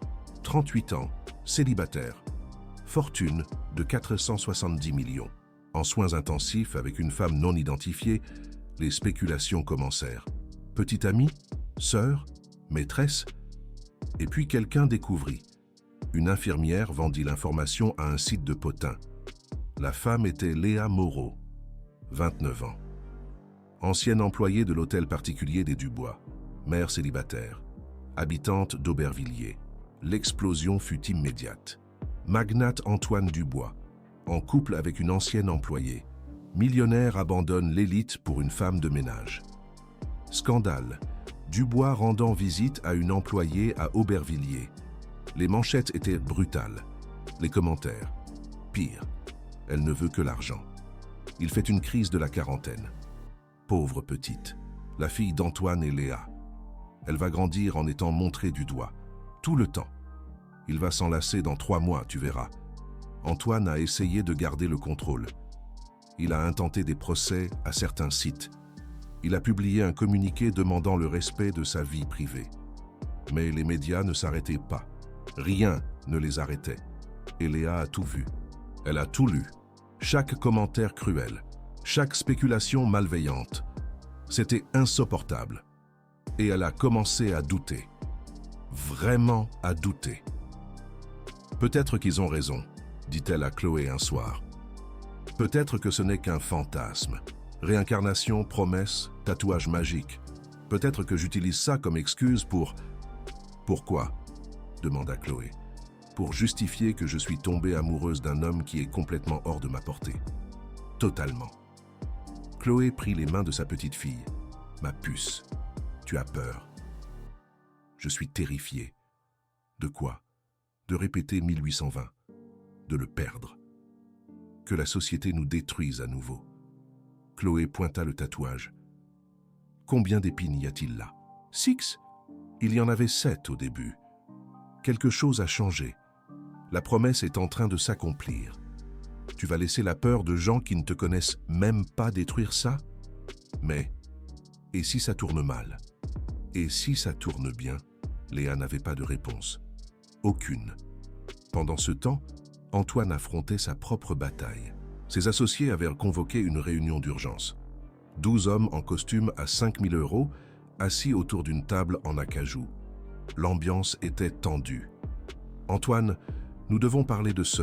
38 ans, célibataire, fortune de 470 millions. En soins intensifs avec une femme non identifiée, les spéculations commencèrent. Petite amie? Sœur? Maîtresse? Et puis quelqu'un découvrit. Une infirmière vendit l'information à un site de potins. La femme était Léa Moreau, 29 ans. Ancienne employée de l'hôtel particulier des Dubois, mère célibataire, habitante d'Aubervilliers. L'explosion fut immédiate. Magnate Antoine Dubois, en couple avec une ancienne employée. Millionnaire abandonne l'élite pour une femme de ménage. Scandale. Dubois rendant visite à une employée à Aubervilliers. Les manchettes étaient brutales. Les commentaires. Pire. Elle ne veut que l'argent. Il fait une crise de la quarantaine. Pauvre petite. La fille d'Antoine et Léa. Elle va grandir en étant montrée du doigt. Tout le temps. Il va s'enlacer dans 3 mois, tu verras. Antoine a essayé de garder le contrôle. Il a intenté des procès à certains sites. Il a publié un communiqué demandant le respect de sa vie privée. Mais les médias ne s'arrêtaient pas. Rien ne les arrêtait. Et Léa a tout vu. Elle a tout lu. Chaque commentaire cruel. Chaque spéculation malveillante. C'était insupportable. Et elle a commencé à douter. Vraiment à douter. Peut-être qu'ils ont raison, dit-elle à Chloé un soir. Peut-être que ce n'est qu'un fantasme. Réincarnation, promesse, tatouage magique. Peut-être que j'utilise ça comme excuse pour... Pourquoi ? Demanda Chloé. Pour justifier que je suis tombée amoureuse d'un homme qui est complètement hors de ma portée. Totalement. Chloé prit les mains de sa petite fille. Ma puce, tu as peur. Je suis terrifiée. De quoi ? De répéter 1820. De le perdre. Que la société nous détruise à nouveau. Chloé pointa le tatouage. Combien d'épines y a-t-il là ? 6 ? Il y en avait 7 au début. Quelque chose a changé. La promesse est en train de s'accomplir. Tu vas laisser la peur de gens qui ne te connaissent même pas détruire ça ? Mais, et si ça tourne mal ? Et si ça tourne bien ? Léa n'avait pas de réponse. Aucune. Pendant ce temps, Antoine affrontait sa propre bataille. Ses associés avaient convoqué une réunion d'urgence. 12 hommes en costume à 5 000 €, assis autour d'une table en acajou. L'ambiance était tendue. « Antoine, nous devons parler de ce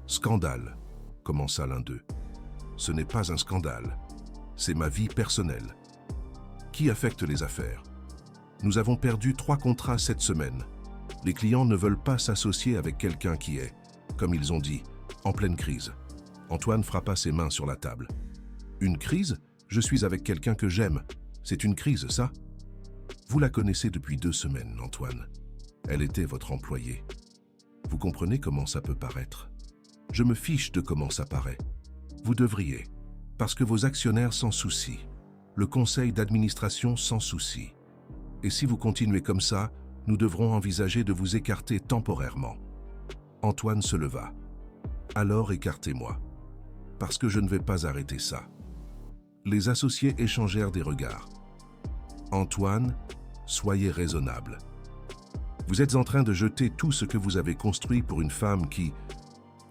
scandale », commença l'un d'eux. « Ce n'est pas un scandale, c'est ma vie personnelle. Qui affecte les affaires ? Nous avons perdu 3 contrats cette semaine. Les clients ne veulent pas s'associer avec quelqu'un qui est, comme ils ont dit, en pleine crise. » Antoine frappa ses mains sur la table. « Une crise ? Je suis avec quelqu'un que j'aime. C'est une crise, ça ? Vous la connaissez depuis 2 semaines, Antoine. Elle était votre employée. Vous comprenez comment ça peut paraître ? Je me fiche de comment ça paraît. Vous devriez, parce que vos actionnaires s'en soucient. Le conseil d'administration s'en soucie. Et si vous continuez comme ça, nous devrons envisager de vous écarter temporairement. » Antoine se leva. « Alors écartez-moi, parce que je ne vais pas arrêter ça. » Les associés échangèrent des regards. « Antoine, soyez raisonnable. Vous êtes en train de jeter tout ce que vous avez construit pour une femme qui... »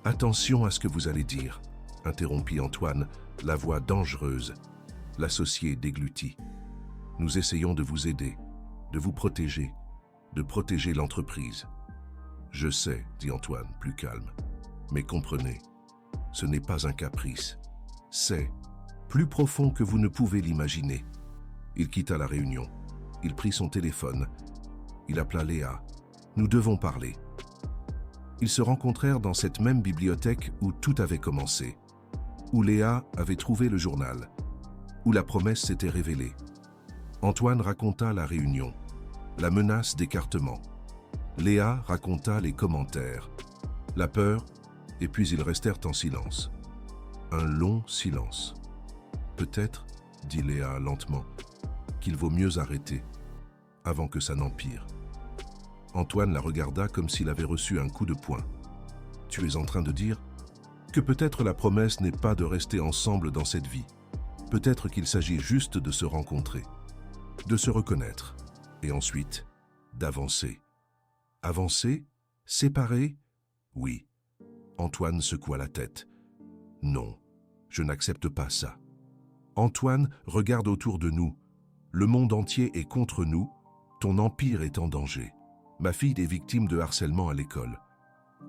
« Attention à ce que vous allez dire, » interrompit Antoine, la voix dangereuse. L'associé déglutit. « Nous essayons de vous aider, de vous protéger, de protéger l'entreprise. »« Je sais, » dit Antoine, plus calme. « Mais comprenez, ce n'est pas un caprice. C'est plus profond que vous ne pouvez l'imaginer. » Il quitta la réunion. Il prit son téléphone. Il appela Léa. « Nous devons parler. » Ils se rencontrèrent dans cette même bibliothèque où tout avait commencé, où Léa avait trouvé le journal, où la promesse s'était révélée. Antoine raconta la réunion, la menace d'écartement. Léa raconta les commentaires, la peur, et puis ils restèrent en silence. Un long silence. « Peut-être, » dit Léa lentement, « qu'il vaut mieux arrêter, avant que ça n'empire. » Antoine la regarda comme s'il avait reçu un coup de poing. « Tu es en train de dire que peut-être la promesse n'est pas de rester ensemble dans cette vie. Peut-être qu'il s'agit juste de se rencontrer, de se reconnaître, et ensuite d'avancer. » « Avancer ? Séparer ? » Oui. Antoine secoua la tête. « Non, je n'accepte pas ça. Antoine, regarde autour de nous. Le monde entier est contre nous. Ton empire est en danger. Ma fille est victime de harcèlement à l'école.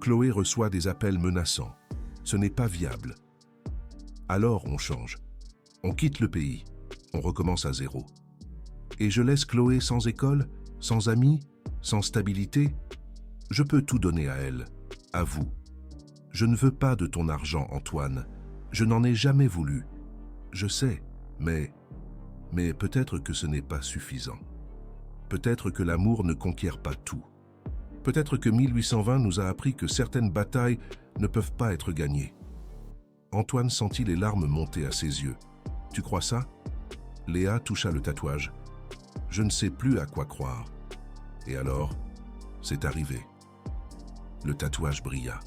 Chloé reçoit des appels menaçants. Ce n'est pas viable. Alors on change. On quitte le pays. On recommence à zéro. Et je laisse Chloé sans école, sans amis, sans stabilité. Je peux tout donner à elle, à vous. Je ne veux pas de ton argent, Antoine. Je n'en ai jamais voulu. Je sais, mais peut-être que ce n'est pas suffisant. Peut-être que l'amour ne conquiert pas tout. Peut-être que 1820 nous a appris que certaines batailles ne peuvent pas être gagnées. » Antoine sentit les larmes monter à ses yeux. « Tu crois ça ?» Léa toucha le tatouage. Je ne sais plus à quoi croire. Et alors, c'est arrivé. Le tatouage brilla.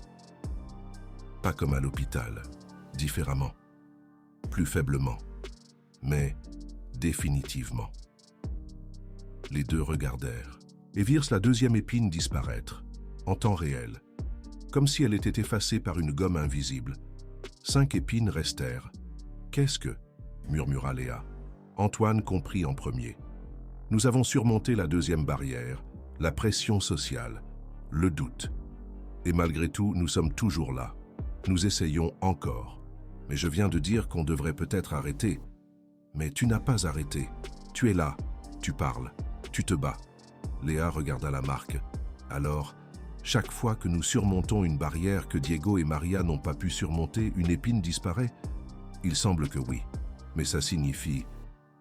Pas comme à l'hôpital, différemment, plus faiblement, mais définitivement. Les deux regardèrent et virent la deuxième épine disparaître, en temps réel, comme si elle était effacée par une gomme invisible. 5 épines restèrent. « Qu'est-ce que » murmura Léa. Antoine comprit en premier. « Nous avons surmonté la deuxième barrière, la pression sociale, le doute. Et malgré tout, nous sommes toujours là. Nous essayons encore. Mais je viens de dire qu'on devrait peut-être arrêter. Mais tu n'as pas arrêté. Tu es là, tu parles, tu te bats. » Léa regarda la marque. « Alors, chaque fois que nous surmontons une barrière que Diego et Maria n'ont pas pu surmonter, une épine disparaît? Il semble que oui, mais ça signifie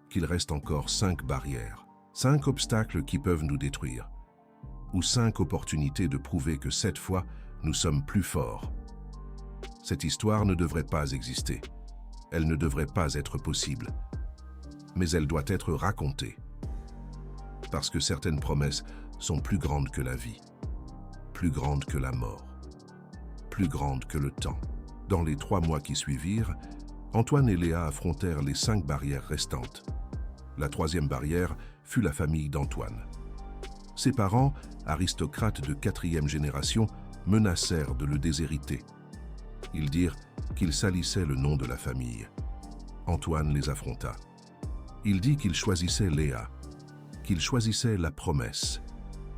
qu'il reste encore 5 barrières, 5 obstacles qui peuvent nous détruire, ou 5 opportunités de prouver que cette fois, nous sommes plus forts. Cette histoire ne devrait pas exister. Elle ne devrait pas être possible. Mais elle doit être racontée. Parce que certaines promesses sont plus grandes que la vie, plus grandes que la mort, plus grandes que le temps. Dans les 3 mois qui suivirent, Antoine et Léa affrontèrent les 5 barrières restantes. La 3e barrière fut la famille d'Antoine. Ses parents, aristocrates de 4e génération, menacèrent de le déshériter. Ils dirent qu'il salissait le nom de la famille. Antoine les affronta. Il dit qu'il choisissait Léa, qu'il choisissait la promesse.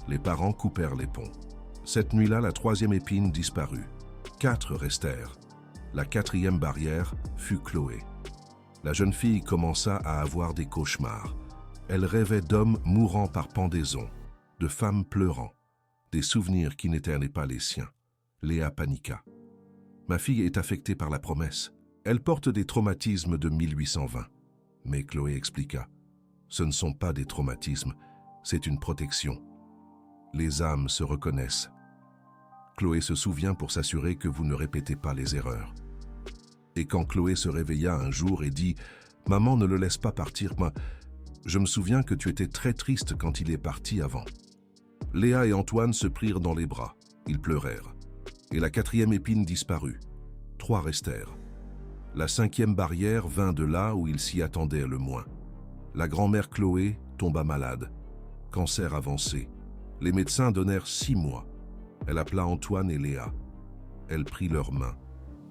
Les parents coupèrent les ponts. Cette nuit-là, la 3e épine disparut. 4 restèrent. La 4e barrière fut Chloé. La jeune fille commença à avoir des cauchemars. Elle rêvait d'hommes mourant par pendaison, de femmes pleurant, des souvenirs qui n'étaient pas les siens. Léa paniqua. « Ma fille est affectée par la promesse. Elle porte des traumatismes de 1820. » Mais Chloé expliqua. « Ce ne sont pas des traumatismes, c'est une protection. Les âmes se reconnaissent. Chloé se souvient pour s'assurer que vous ne répétez pas les erreurs. » Et quand Chloé se réveilla un jour et dit « Maman, ne le laisse pas partir, moi, je me souviens que tu étais très triste quand il est parti avant. » Léa et Antoine se prirent dans les bras. Ils pleurèrent. Et la 4e épine disparut. 3 restèrent. La 5e barrière vint de là où ils s'y attendaient le moins. La grand-mère Chloé tomba malade. Cancer avancé. Les médecins donnèrent 6 mois. Elle appela Antoine et Léa. Elle prit leurs mains.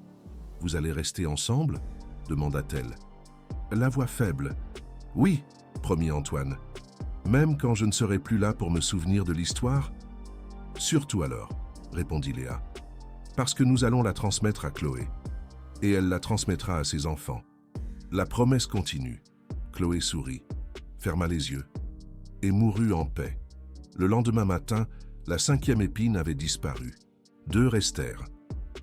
« Vous allez rester ensemble ?» demanda-t-elle. La voix faible. « Oui », promit Antoine. « Même quand je ne serai plus là pour me souvenir de l'histoire ?»« Surtout alors », répondit Léa. « Parce que nous allons la transmettre à Chloé. Et elle la transmettra à ses enfants. La promesse continue. » Chloé sourit, ferma les yeux et mourut en paix. Le lendemain matin, la 5e épine avait disparu. 2 restèrent.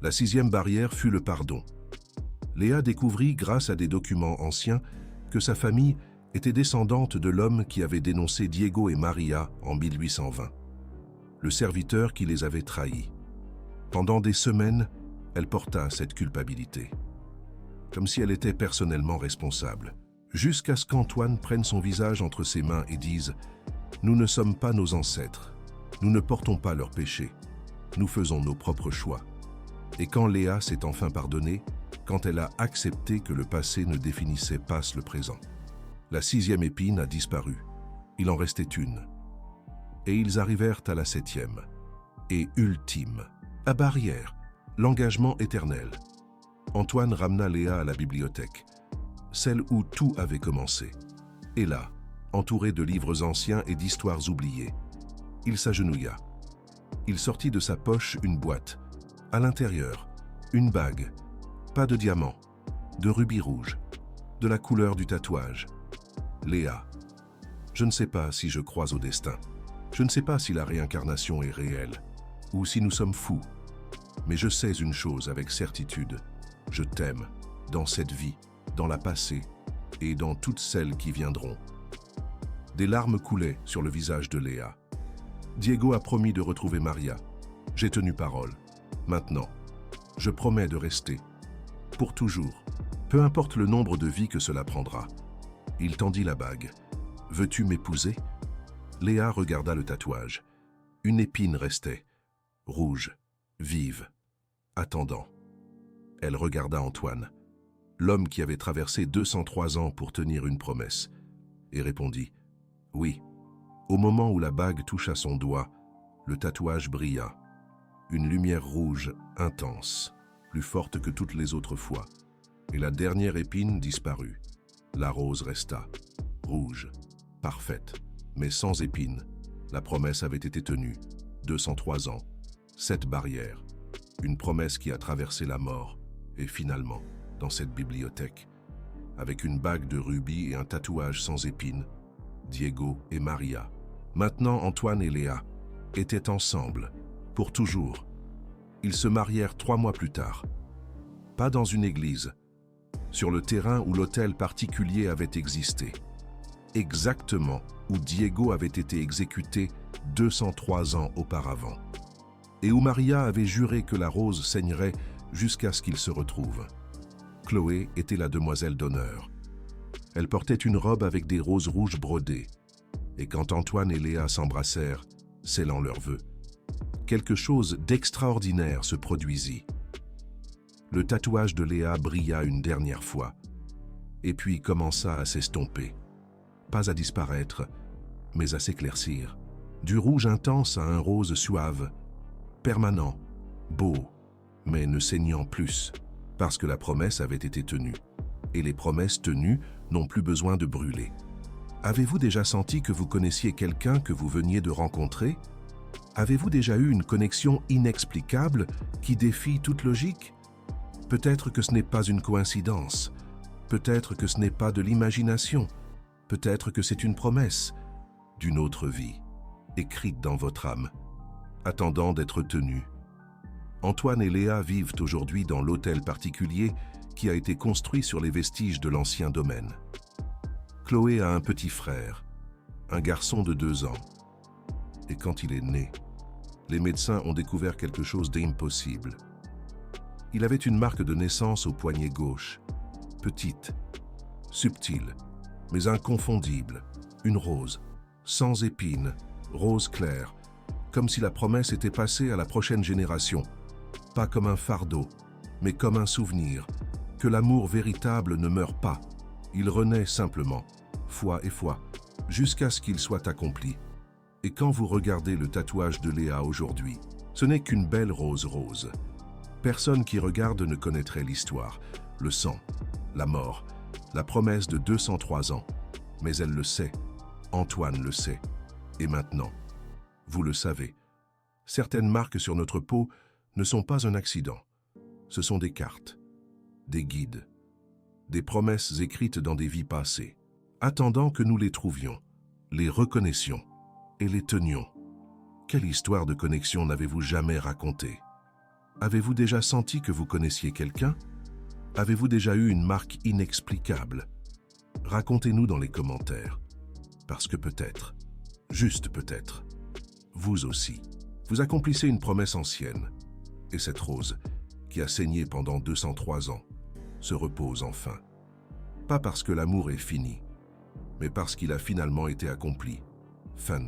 La 6e barrière fut le pardon. Léa découvrit, grâce à des documents anciens, que sa famille était descendante de l'homme qui avait dénoncé Diego et Maria en 1820, le serviteur qui les avait trahis. Pendant des semaines, elle porta cette culpabilité, comme si elle était personnellement responsable, jusqu'à ce qu'Antoine prenne son visage entre ses mains et dise « Nous ne sommes pas nos ancêtres, nous ne portons pas leurs péchés, nous faisons nos propres choix. » Et quand Léa s'est enfin pardonnée, quand elle a accepté que le passé ne définissait pas le présent. La 6e épine a disparu. Il en restait une. Et ils arrivèrent à la 7e. Et ultime. À barrière. L'engagement éternel. Antoine ramena Léa à la bibliothèque. Celle où tout avait commencé. Et là, entouré de livres anciens et d'histoires oubliées. Il s'agenouilla. Il sortit de sa poche une boîte. À l'intérieur, une bague. Pas de diamant, de rubis rouge, de la couleur du tatouage. Léa. Je ne sais pas si je crois au destin. Je ne sais pas si la réincarnation est réelle, ou si nous sommes fous. Mais je sais une chose avec certitude. Je t'aime, dans cette vie, dans la passée, et dans toutes celles qui viendront. Des larmes coulaient sur le visage de Léa. Diego a promis de retrouver Maria. J'ai tenu parole. Maintenant, je promets de rester. Pour toujours, peu importe le nombre de vies que cela prendra. Il tendit la bague. Veux-tu m'épouser » Léa regarda le tatouage. Une épine restait, rouge, vive, attendant. Elle regarda Antoine, l'homme qui avait traversé 203 ans pour tenir une promesse, et répondit « Oui ». Au moment où la bague toucha son doigt, le tatouage brilla. Une lumière rouge intense, plus forte que toutes les autres fois, et la dernière épine disparut. La rose resta, rouge, parfaite, mais sans épine. La promesse avait été tenue. 203 ans, 7 barrières, une promesse qui a traversé la mort, et finalement, dans cette bibliothèque, avec une bague de rubis et un tatouage sans épines, Diego et Maria, maintenant Antoine et Léa, étaient ensemble, pour toujours. Ils se marièrent 3 mois plus tard. Pas dans une église, sur le terrain où l'hôtel particulier avait existé. Exactement où Diego avait été exécuté 203 ans auparavant. Et où Maria avait juré que la rose saignerait jusqu'à ce qu'ils se retrouvent. Chloé était la demoiselle d'honneur. Elle portait une robe avec des roses rouges brodées. Et quand Antoine et Léa s'embrassèrent, scellant leurs vœux, quelque chose d'extraordinaire se produisit. Le tatouage de Léa brilla une dernière fois, et puis commença à s'estomper. Pas à disparaître, mais à s'éclaircir. Du rouge intense à un rose suave, permanent, beau, mais ne saignant plus, parce que la promesse avait été tenue. Et les promesses tenues n'ont plus besoin de brûler. Avez-vous déjà senti que vous connaissiez quelqu'un que vous veniez de rencontrer? Avez-vous déjà eu une connexion inexplicable qui défie toute logique? Peut-être que ce n'est pas une coïncidence. Peut-être que ce n'est pas de l'imagination. Peut-être que c'est une promesse d'une autre vie, écrite dans votre âme, attendant d'être tenue. Antoine et Léa vivent aujourd'hui dans l'hôtel particulier qui a été construit sur les vestiges de l'ancien domaine. Chloé a un petit frère, un garçon de 2 ans. Et quand il est né, les médecins ont découvert quelque chose d'impossible. Il avait une marque de naissance au poignet gauche, petite, subtile, mais inconfondible, une rose, sans épines, rose claire, comme si la promesse était passée à la prochaine génération, pas comme un fardeau, mais comme un souvenir, que l'amour véritable ne meurt pas, il renaît simplement, fois et fois, jusqu'à ce qu'il soit accompli. Et quand vous regardez le tatouage de Léa aujourd'hui, ce n'est qu'une belle rose rose. Personne qui regarde ne connaîtrait l'histoire, le sang, la mort, la promesse de 203 ans. Mais elle le sait, Antoine le sait. Et maintenant, vous le savez, certaines marques sur notre peau ne sont pas un accident. Ce sont des cartes, des guides, des promesses écrites dans des vies passées, attendant que nous les trouvions, les reconnaissions et les tenions. Quelle histoire de connexion n'avez-vous jamais racontée? Avez-vous déjà senti que vous connaissiez quelqu'un? Avez-vous déjà eu une marque inexplicable? Racontez-nous dans les commentaires. Parce que peut-être, juste peut-être, vous aussi, vous accomplissez une promesse ancienne. Et cette rose, qui a saigné pendant 203 ans, se repose enfin. Pas parce que l'amour est fini, mais parce qu'il a finalement été accompli. Fin.